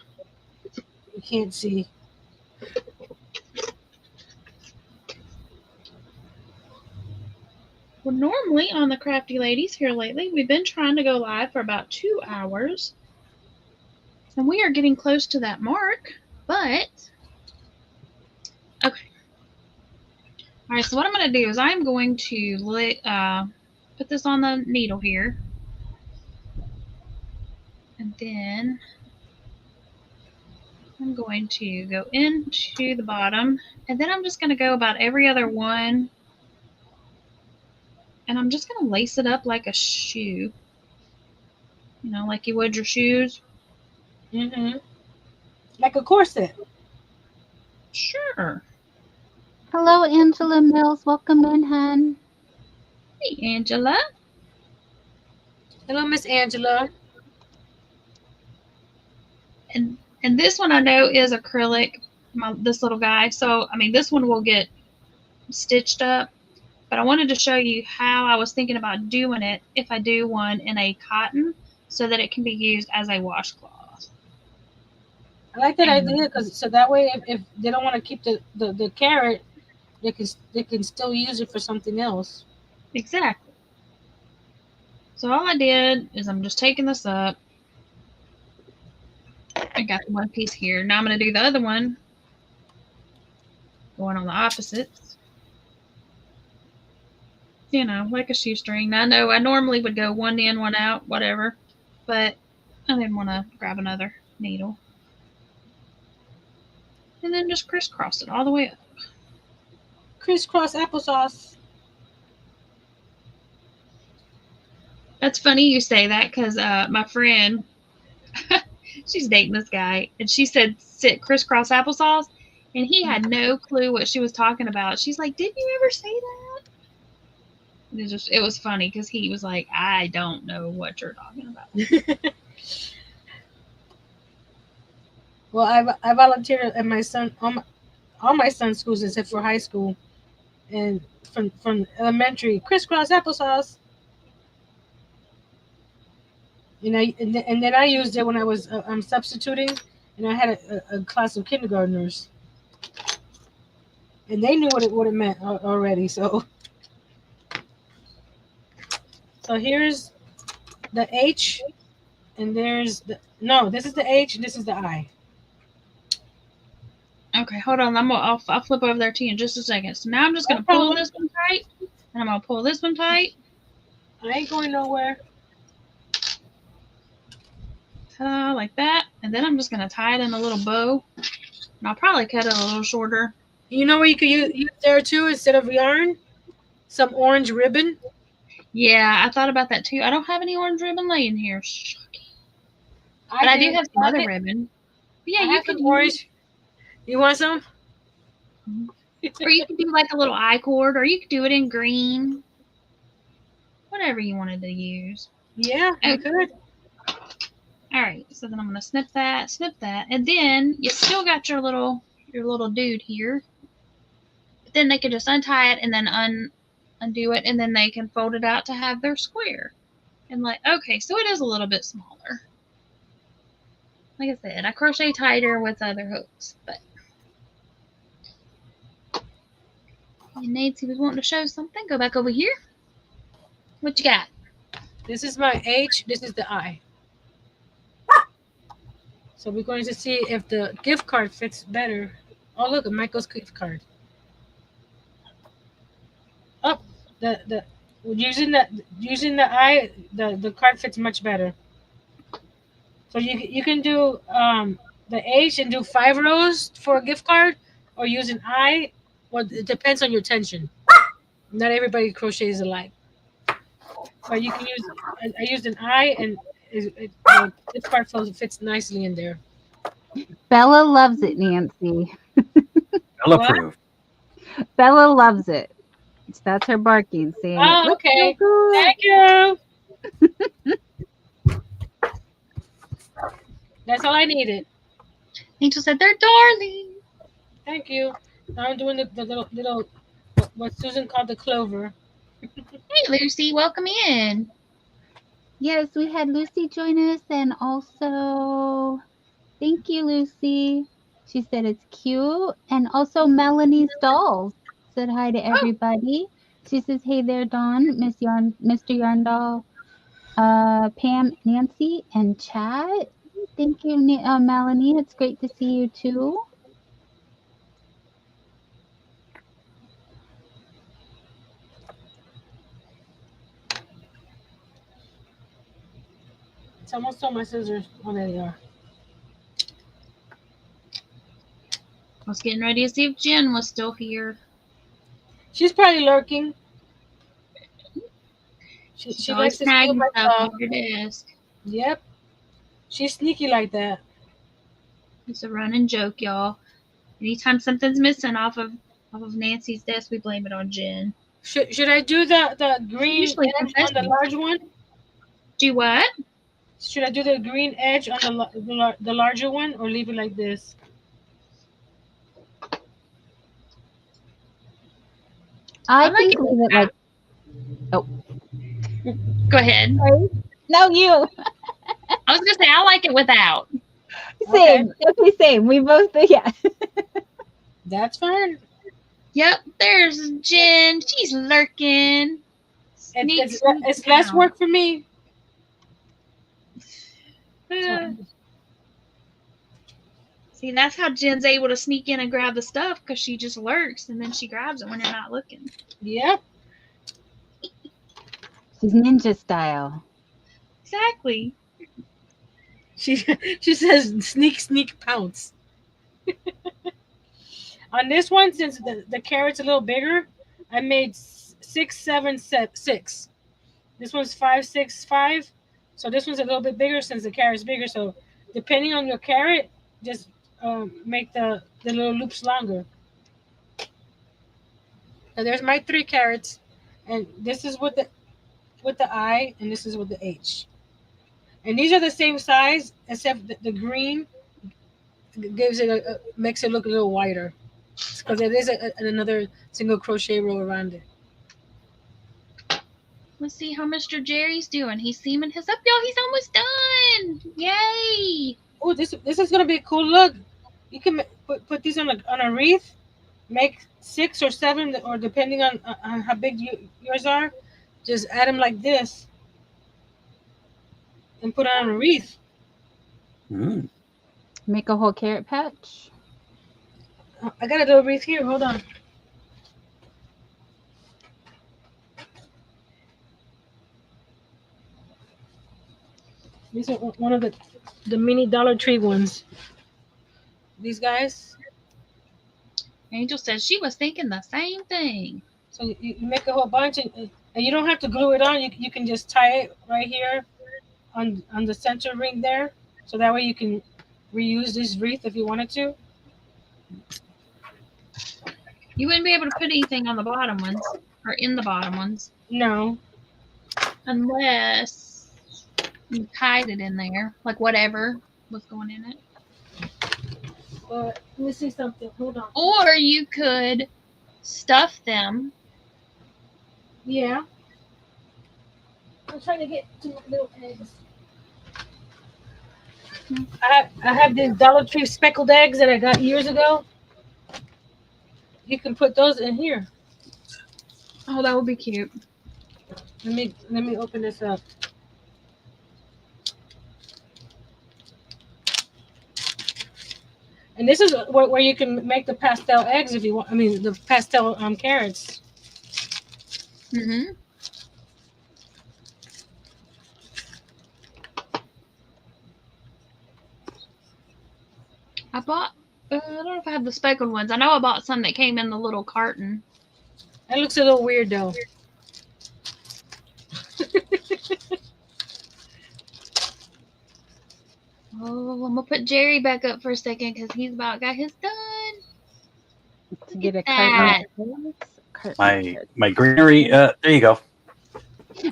You can't see. Well, normally on the Crafty Ladies here lately, we've been trying to go live for about 2 hours. And we are getting close to that mark, but okay. All right, so what I'm going to do is I'm going to put this on the needle here. And then I'm going to go into the bottom. And then I'm just going to go about every other one. And I'm just going to lace it up like a shoe. You know, like you would your shoes. Mm-hmm. Like a corset. Sure. Hello, Angela Mills. Welcome in, hun. Hey, Angela. Hello, Miss Angela. And this one I know is acrylic, this little guy. So, this one will get stitched up. But I wanted to show you how I was thinking about doing it if I do one in a cotton so that it can be used as a washcloth. I like that idea because so that way if they don't want to keep the carrot, they can still use it for something else. Exactly. So all I did is I'm just taking this up. I got the one piece here. Now I'm going to do the other one. Going on the opposites. You know, like a shoestring. I know I normally would go one in, one out, whatever. But I didn't want to grab another needle. And then just crisscross it all the way up. Crisscross applesauce. That's funny you say that because my friend, she's dating this guy, and she said sit crisscross applesauce, and he had no clue what she was talking about. She's like, "Didn't you ever say that?" And it was funny because he was like, "I don't know what you're talking about." Well, I volunteered at my son all my son's schools except for high school, and from elementary crisscross applesauce. You know, and then I used it when I was substituting, and I had a class of kindergartners, and they knew what it meant already. So here's the H, and there's this is the H and this is the I. Okay, hold on. I'll flip over there to you in just a second. So now I'm just gonna pull this one tight, and I'm gonna pull this one tight. I ain't going nowhere. Ta-da, like that, and then I'm just gonna tie it in a little bow, and I'll probably cut it a little shorter. You know what you could use there too instead of yarn? Some orange ribbon. Yeah, I thought about that too. I don't have any orange ribbon laying here. Shocking. But I do have some other ribbon. But yeah, you could orange. You want some? Or you could do like a little I cord, or you could do it in green. Whatever you wanted to use. Yeah, I could. All right, so then I'm gonna snip that, and then you still got your little dude here. But then they can just untie it and then undo it, and then they can fold it out to have their square. And like, okay, so it is a little bit smaller. Like I said, I crochet tighter with other hooks, but. And Nancy was wanting to show something. Go back over here. What you got? This is my H. This is the I. So we're going to see if the gift card fits better. Oh, look, Michael's gift card. Oh, the using the I, the card fits much better. So you can do the H and do 5 rows for a gift card, or use an I. Well, it depends on your tension. Not everybody crochets alike. But you can use. I used an I, and the gift card fits nicely in there. Bella loves it, Nancy. Bella approved. Bella loves it. That's her barking, saying, "Oh, okay, so thank you." That's all I needed. Angel said they're darling. Thank you. Now I'm doing the little what Susan called the clover. Hey, Lucy, welcome in. Yes, we had Lucy join us, and also, thank you, Lucy. She said it's cute, and also Melanie's Dolls said hi to everybody. She says, "Hey there, Dawn, Miss Yarn, Mr. Yarn Doll, Pam, Nancy, and Chad." Thank you, Melanie. It's great to see you too. Someone stole my scissors. Oh, there they are. I was getting ready to see if Jen was still here. She's probably lurking. She likes to steal my stuff. Your desk. Yep. She's sneaky like that. It's a running joke, y'all. Anytime something's missing off of Nancy's desk, we blame it on Jen. Should I do the green edge on the large one? Do what? Should I do the green edge on the larger one, or leave it like this? I think leave it like. Oh. Go ahead. No, you. I was gonna say I like it without. Same. Okay. Definitely same. We both do. Yeah. That's fine. Yep, there's Jen. She's lurking. It's less work for me. So, See, that's how Jen's able to sneak in and grab the stuff, because she just lurks and then she grabs it when you're not looking. yep. She's ninja style. Exactly. She says sneak pounce. On this one, since the carrot's a little bigger, I made 6, 7, 6. This one's 5, 6, 5. So this one's a little bit bigger since the carrot's bigger. So depending on your carrot, just make the little loops longer. So there's my 3 carrots, and this is with the I, and this is with the H. And these are the same size, except the green gives it makes it look a little wider, because there is another single crochet row around it. Let's see how Mr. Jerry's doing. He's seaming his up, y'all. He's almost done. Yay! Oh, this is gonna be a cool look. You can put these on a wreath. Make 6 or 7, or depending on how big yours are. Just add them like this, and put it on a wreath. Mm. Make a whole carrot patch. I got a little wreath here. Hold on. These are one of the mini Dollar Tree ones. These guys. Angel says she was thinking the same thing. So you make a whole bunch, and you don't have to glue it on. You can just tie it right here on the center ring there. So that way you can reuse this wreath if you wanted to. You wouldn't be able to put anything on the bottom ones, or in the bottom ones, No. unless you tied it in there, like whatever was going in it. But let me see something. Hold on. Or you could stuff them. Yeah. I'm trying to get to my little eggs. I have these Dollar Tree speckled eggs that I got years ago. You can put those in here. Oh, that would be cute. Let me open this up. And this is where you can make the pastel eggs if you want. I mean, the pastel carrots. Mm-hmm. I bought, I don't know if I have the speckled ones. I know I bought some that came in the little carton. That looks a little weird though. Oh, I'm gonna put Jerry back up for a second because he's about got his done. To get a that. carton. My greenery. There you go.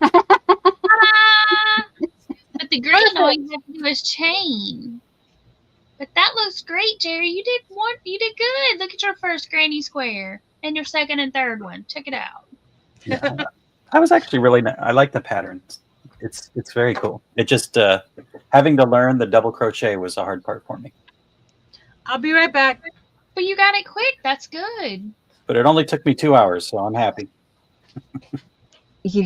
Ah! But the green, all you have to do is chain. But that looks great, Jerry. You did good. Look at your first granny square and your second and third one. Check it out. Yeah, I was actually really. I like the patterns. It's very cool. It just having to learn the double crochet was a hard part for me. I'll be right back. But you got it quick. That's good. But it only took me 2 hours, so I'm happy.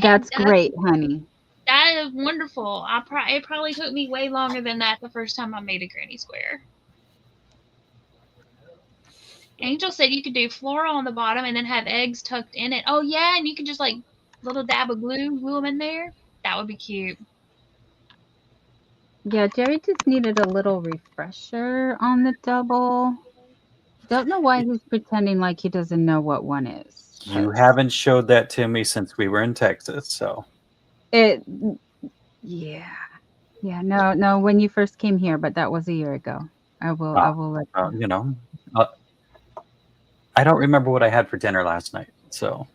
That's great, honey. That is wonderful. It probably took me way longer than that the first time I made a granny square. Angel said you could do floral on the bottom and then have eggs tucked in it. Oh yeah, and you could just like little dab of glue them in there. That would be cute. Yeah, Jerry just needed a little refresher on the double. Don't know why he's pretending like he doesn't know what one is. You haven't showed that to me since we were in Texas, so. Yeah, no. When you first came here, but that was a year ago. I will let you know. I don't remember what I had for dinner last night, so.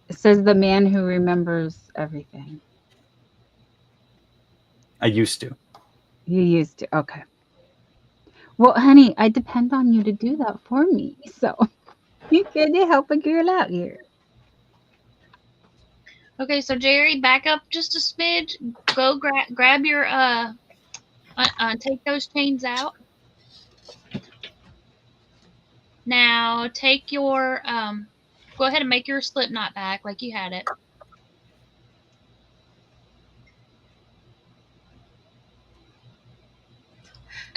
It says the man who remembers everything. I used to. You used to. Okay. Well, honey, I depend on you to do that for me. So you can help a girl out here. Okay, so Jerry, back up just a smidge. Go grab your take those chains out. Now take your go ahead and make your slip knot back like you had it.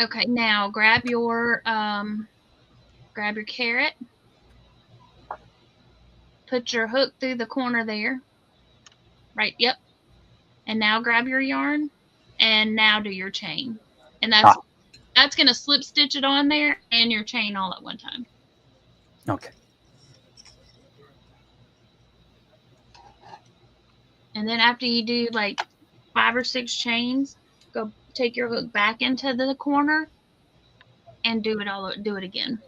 Okay, now grab your carrot. Put your hook through the corner there. Right, yep. And now grab your yarn and now do your chain. And that's going to slip stitch it on there and your chain all at one time. Okay. And then after you do like 5 or 6 chains, go take your hook back into the corner and do it again.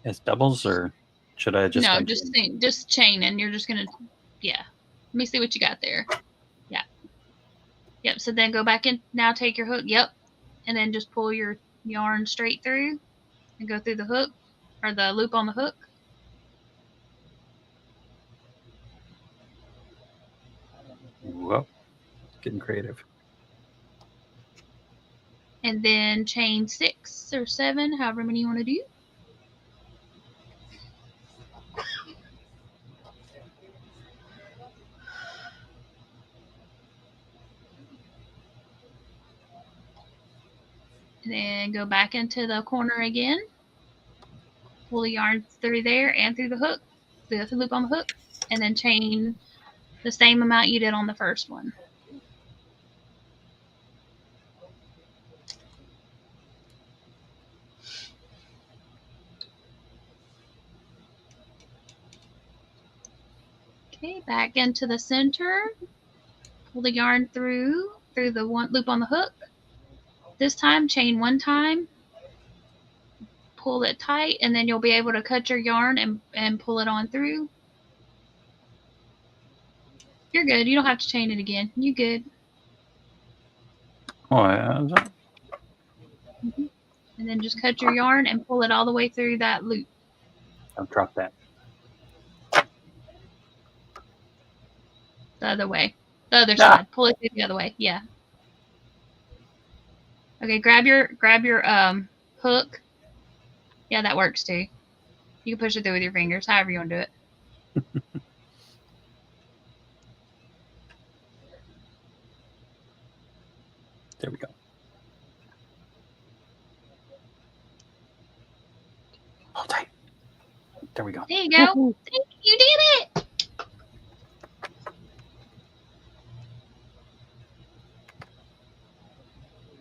As doubles, or should I just? No, just chain, and you're just gonna, yeah. Let me see what you got there. Yeah. Yep. So then go back in. Now take your hook. Yep. And then just pull your yarn straight through, and go through the hook or the loop on the hook. Whoa, getting creative. And then chain 6 or 7, however many you want to do. And then go back into the corner again. Pull the yarn through there and through the hook, the loop on the hook, and then chain the same amount you did on the first one. Okay, back into the center. Pull the yarn through the one loop on the hook. This time, chain 1 time. Pull it tight, and then you'll be able to cut your yarn and pull it on through. You're good. You don't have to chain it again. You good. Oh, yeah. Mm-hmm. And then just cut your yarn and pull it all the way through that loop. I'll drop that. The other way. The other side. Pull it through the other way. Yeah. Okay, grab your hook. Yeah, that works too. You can push it through with your fingers, however you want to do it. There we go. Hold tight. There we go. There you go. You did it.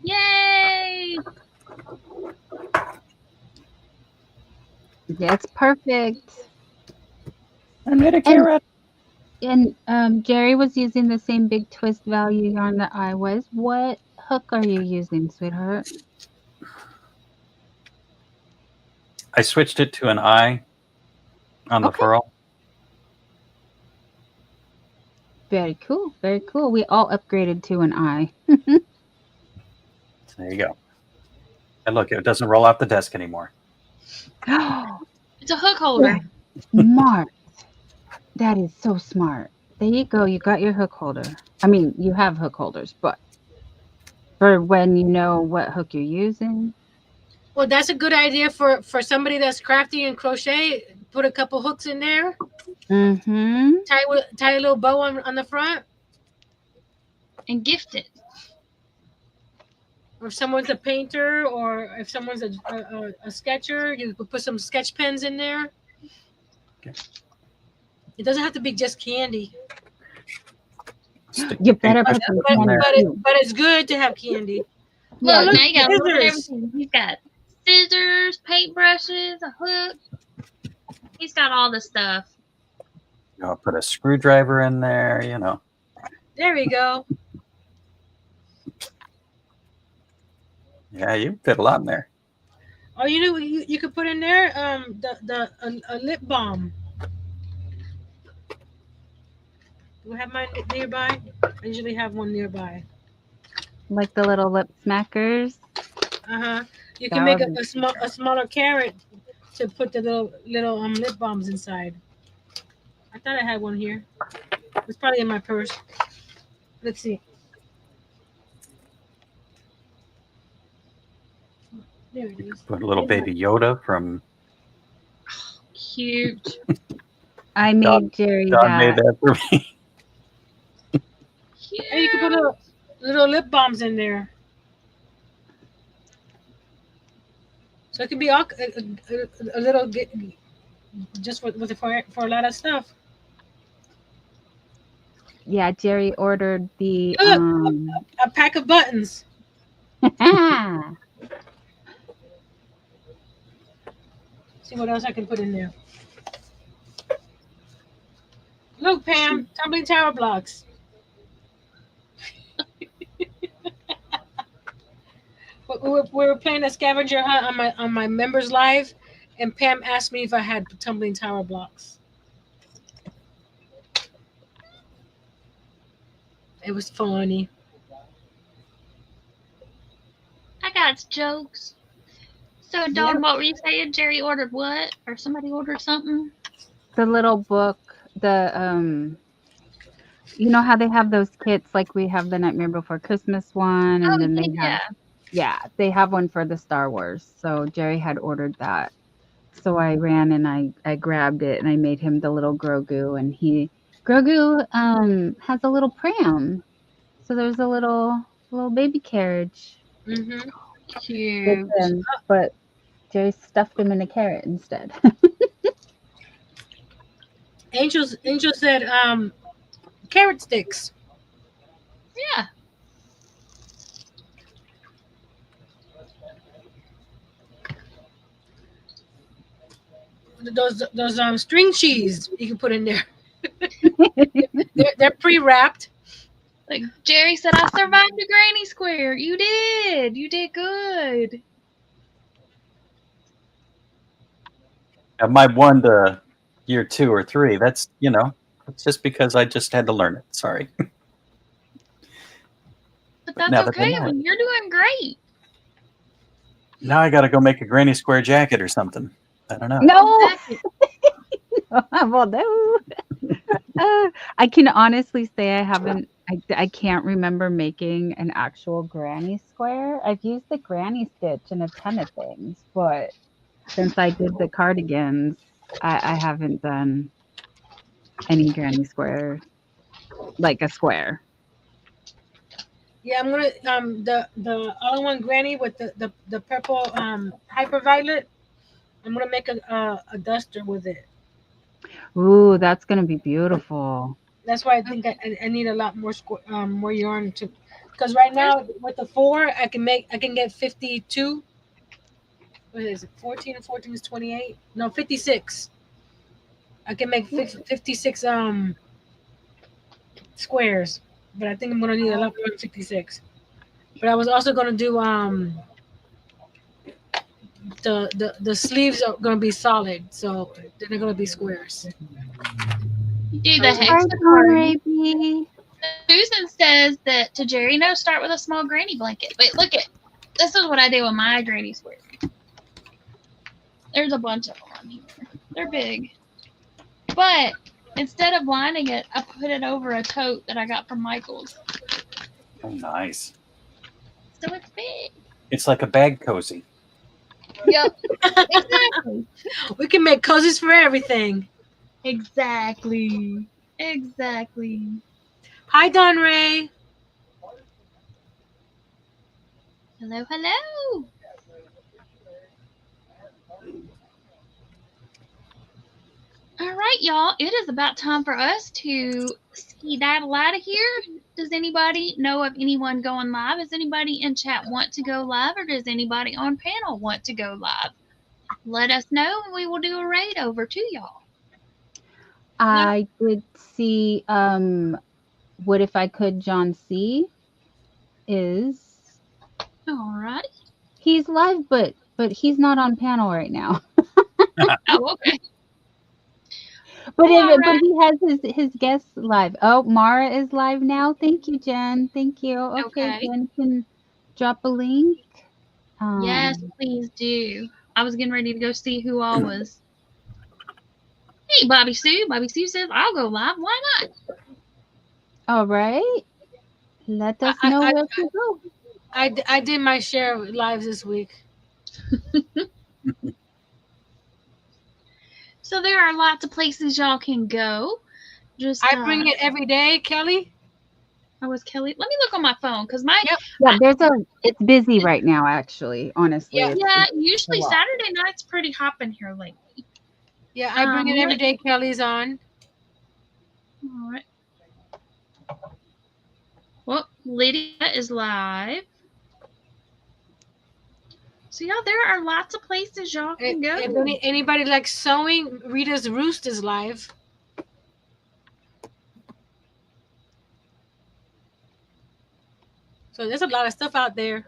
Yay! That's perfect. I made a carrot. And Jerry was using the same big twist value yarn that I was. What hook are you using, sweetheart? I switched it to an eye on the furl. Very cool. Very cool. We all upgraded to an eye. There you go. And look, it doesn't roll off the desk anymore. It's a hook holder. Smart. That is so smart. There you go. You got your hook holder. I mean, you have hook holders, but for when you know what hook you're using. Well, that's a good idea for somebody that's crafty and crochet. Put a couple hooks in there. Mm-hmm. Tie a little bow on the front. And gift it. Or if someone's a painter, or if someone's a sketcher, you could put some sketch pens in there. Okay. It doesn't have to be just candy. You better put some candy. But it's good to have candy. Look, now you got everything. He's got scissors, paintbrushes, a hook. He's got all the stuff. I'll put a screwdriver in there, you know. There we go. Yeah, you fit a lot in there. Oh, you know what you could put in there? A lip balm. Do I have mine nearby? I usually have one nearby. Like the little lip smackers. You can make a smaller carrot to put the little lip balms inside. I thought I had one here. It's probably in my purse. Let's see. There it is. Put a little baby Yoda from Cute. I made Jerry Don made that. that for me. Cute. And you can put little lip balms in there. So it could be all, a little just with for a lot of stuff. Yeah, Jerry ordered the Look, a pack of buttons. See what else I can put in there. Look, Pam, tumbling tower blocks. We were playing a scavenger hunt on my members live, and Pam asked me if I had tumbling tower blocks. It was funny. I got jokes. So, Dawn, Yeah. what were you saying? Jerry ordered what? Or somebody ordered something? The little book, you know how they have those kits, like we have the Nightmare Before Christmas one, and Oh, then they have, yeah. they have one for the Star Wars. So Jerry had ordered that. So I ran and I grabbed it and I made him the little Grogu, and Grogu has a little pram. So there's a little baby carriage Hmm. with Cute. him, but Jerry stuffed him in a carrot instead. Angel said carrot sticks. Yeah. Those string cheese you can put in there. They're pre-wrapped. Like Jerry said, I survived the granny square. You did. You did good. I might won to year 2 or 3. That's it's just because I just had to learn it. Sorry. But that's now that okay. I know it. You're doing great. Now I got to go make a granny square jacket or something. I don't know. No, Exactly. well, no. I can honestly say I haven't. I can't remember making an actual granny square. I've used the granny stitch in a ton of things, but since I did the cardigans, I haven't done any granny square, like a square. Yeah, I'm gonna the all-in-one granny with the purple hyperviolet. I'm gonna make a duster with it. Ooh, that's gonna be beautiful. That's why I think I need a lot more more yarn to, because right now with the 4 I can get 52. What is it? 14 and 14 is 28. No, 56. I can make 56 squares, but I think I'm gonna need a lot more than 56. But I was also gonna do the sleeves are gonna be solid, so they're not gonna be squares. You do the Hi, hexagon. baby. Susan says that to Jerry, no, start with a small granny blanket. Wait, look it. This is what I do with my granny square. There's a bunch of them on here. They're big. But instead of lining it, I put it over a tote that I got from Michael's. Oh, nice. So it's big. It's like a bag cozy. Yep. Exactly. We can make cozies for everything. Exactly. Exactly. Hi, Don Ray. Hello, hello. All right, y'all. It is about time for us to skedaddle out of here. Does anybody know of anyone going live? Does anybody in chat want to go live, or does anybody on panel want to go live? Let us know, and we will do a raid over to y'all. I did see What If I Could John C is All right. he's live, but he's not on panel right now. Oh, okay. But All but he has his guests live. Oh, Mara is live now. Thank you, Jen. Thank you. Okay, Okay. Jen can drop a link. Yes, please do. I was getting ready to go see who all was. Hey, Bobby Sue. Bobby Sue says, I'll go live. Why not? All right. Let us know where to go. I did my share of lives this week. So there are lots of places y'all can go. Just I bring it every day, Kelly. I was Kelly. Let me look on my phone because my Yep. Yeah, it's busy right now, actually. Honestly. Yeah. It's usually a lot. Saturday night's pretty hopping here lately. Yeah, I bring it every day. Kelly's on. All right. Well, Lydia is live. So yeah, there are lots of places y'all can go. If anybody likes sewing, Rita's Roost is live. So there's a lot of stuff out there.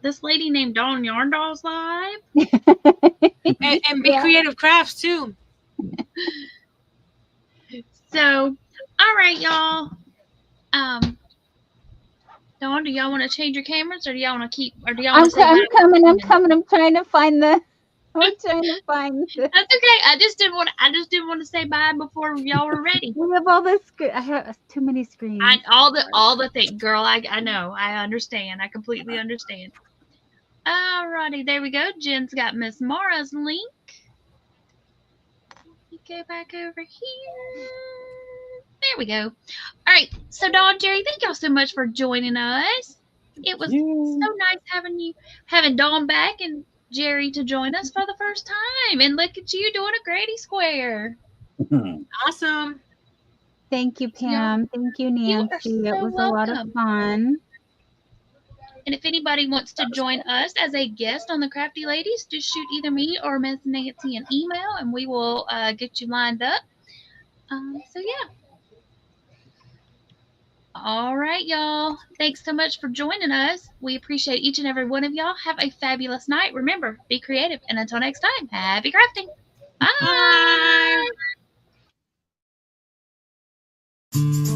This lady named Dawn Yarndall's live. And BeeCreative Crafts too. So, all right, y'all. Dawn, do y'all want to change your cameras, or do y'all want to keep, or do y'all want to say I'm bye? coming. I'm trying to find the. That's okay. I just didn't want to say bye before y'all were ready. We have all this. I have too many screens. All the things, girl. I know. I understand. I completely understand. Alrighty, there we go. Jen's got Miss Mara's link. Let me go back over here. There we go. All right. So, Dawn, Jerry, thank y'all so much for joining us. It was so nice having Dawn back and Jerry to join us for the first time. And look at you doing a Grady Square. Awesome. Thank you, Pam. Thank you, Nancy. So it was a lot of fun. And if anybody wants to join us as a guest on the Crafty Ladies, just shoot either me or Miss Nancy an email, and we will get you lined up. So yeah. All right, y'all. Thanks so much for joining us. We appreciate each and every one of y'all. Have a fabulous night. Remember, be creative. And until next time, happy crafting. Bye. Bye.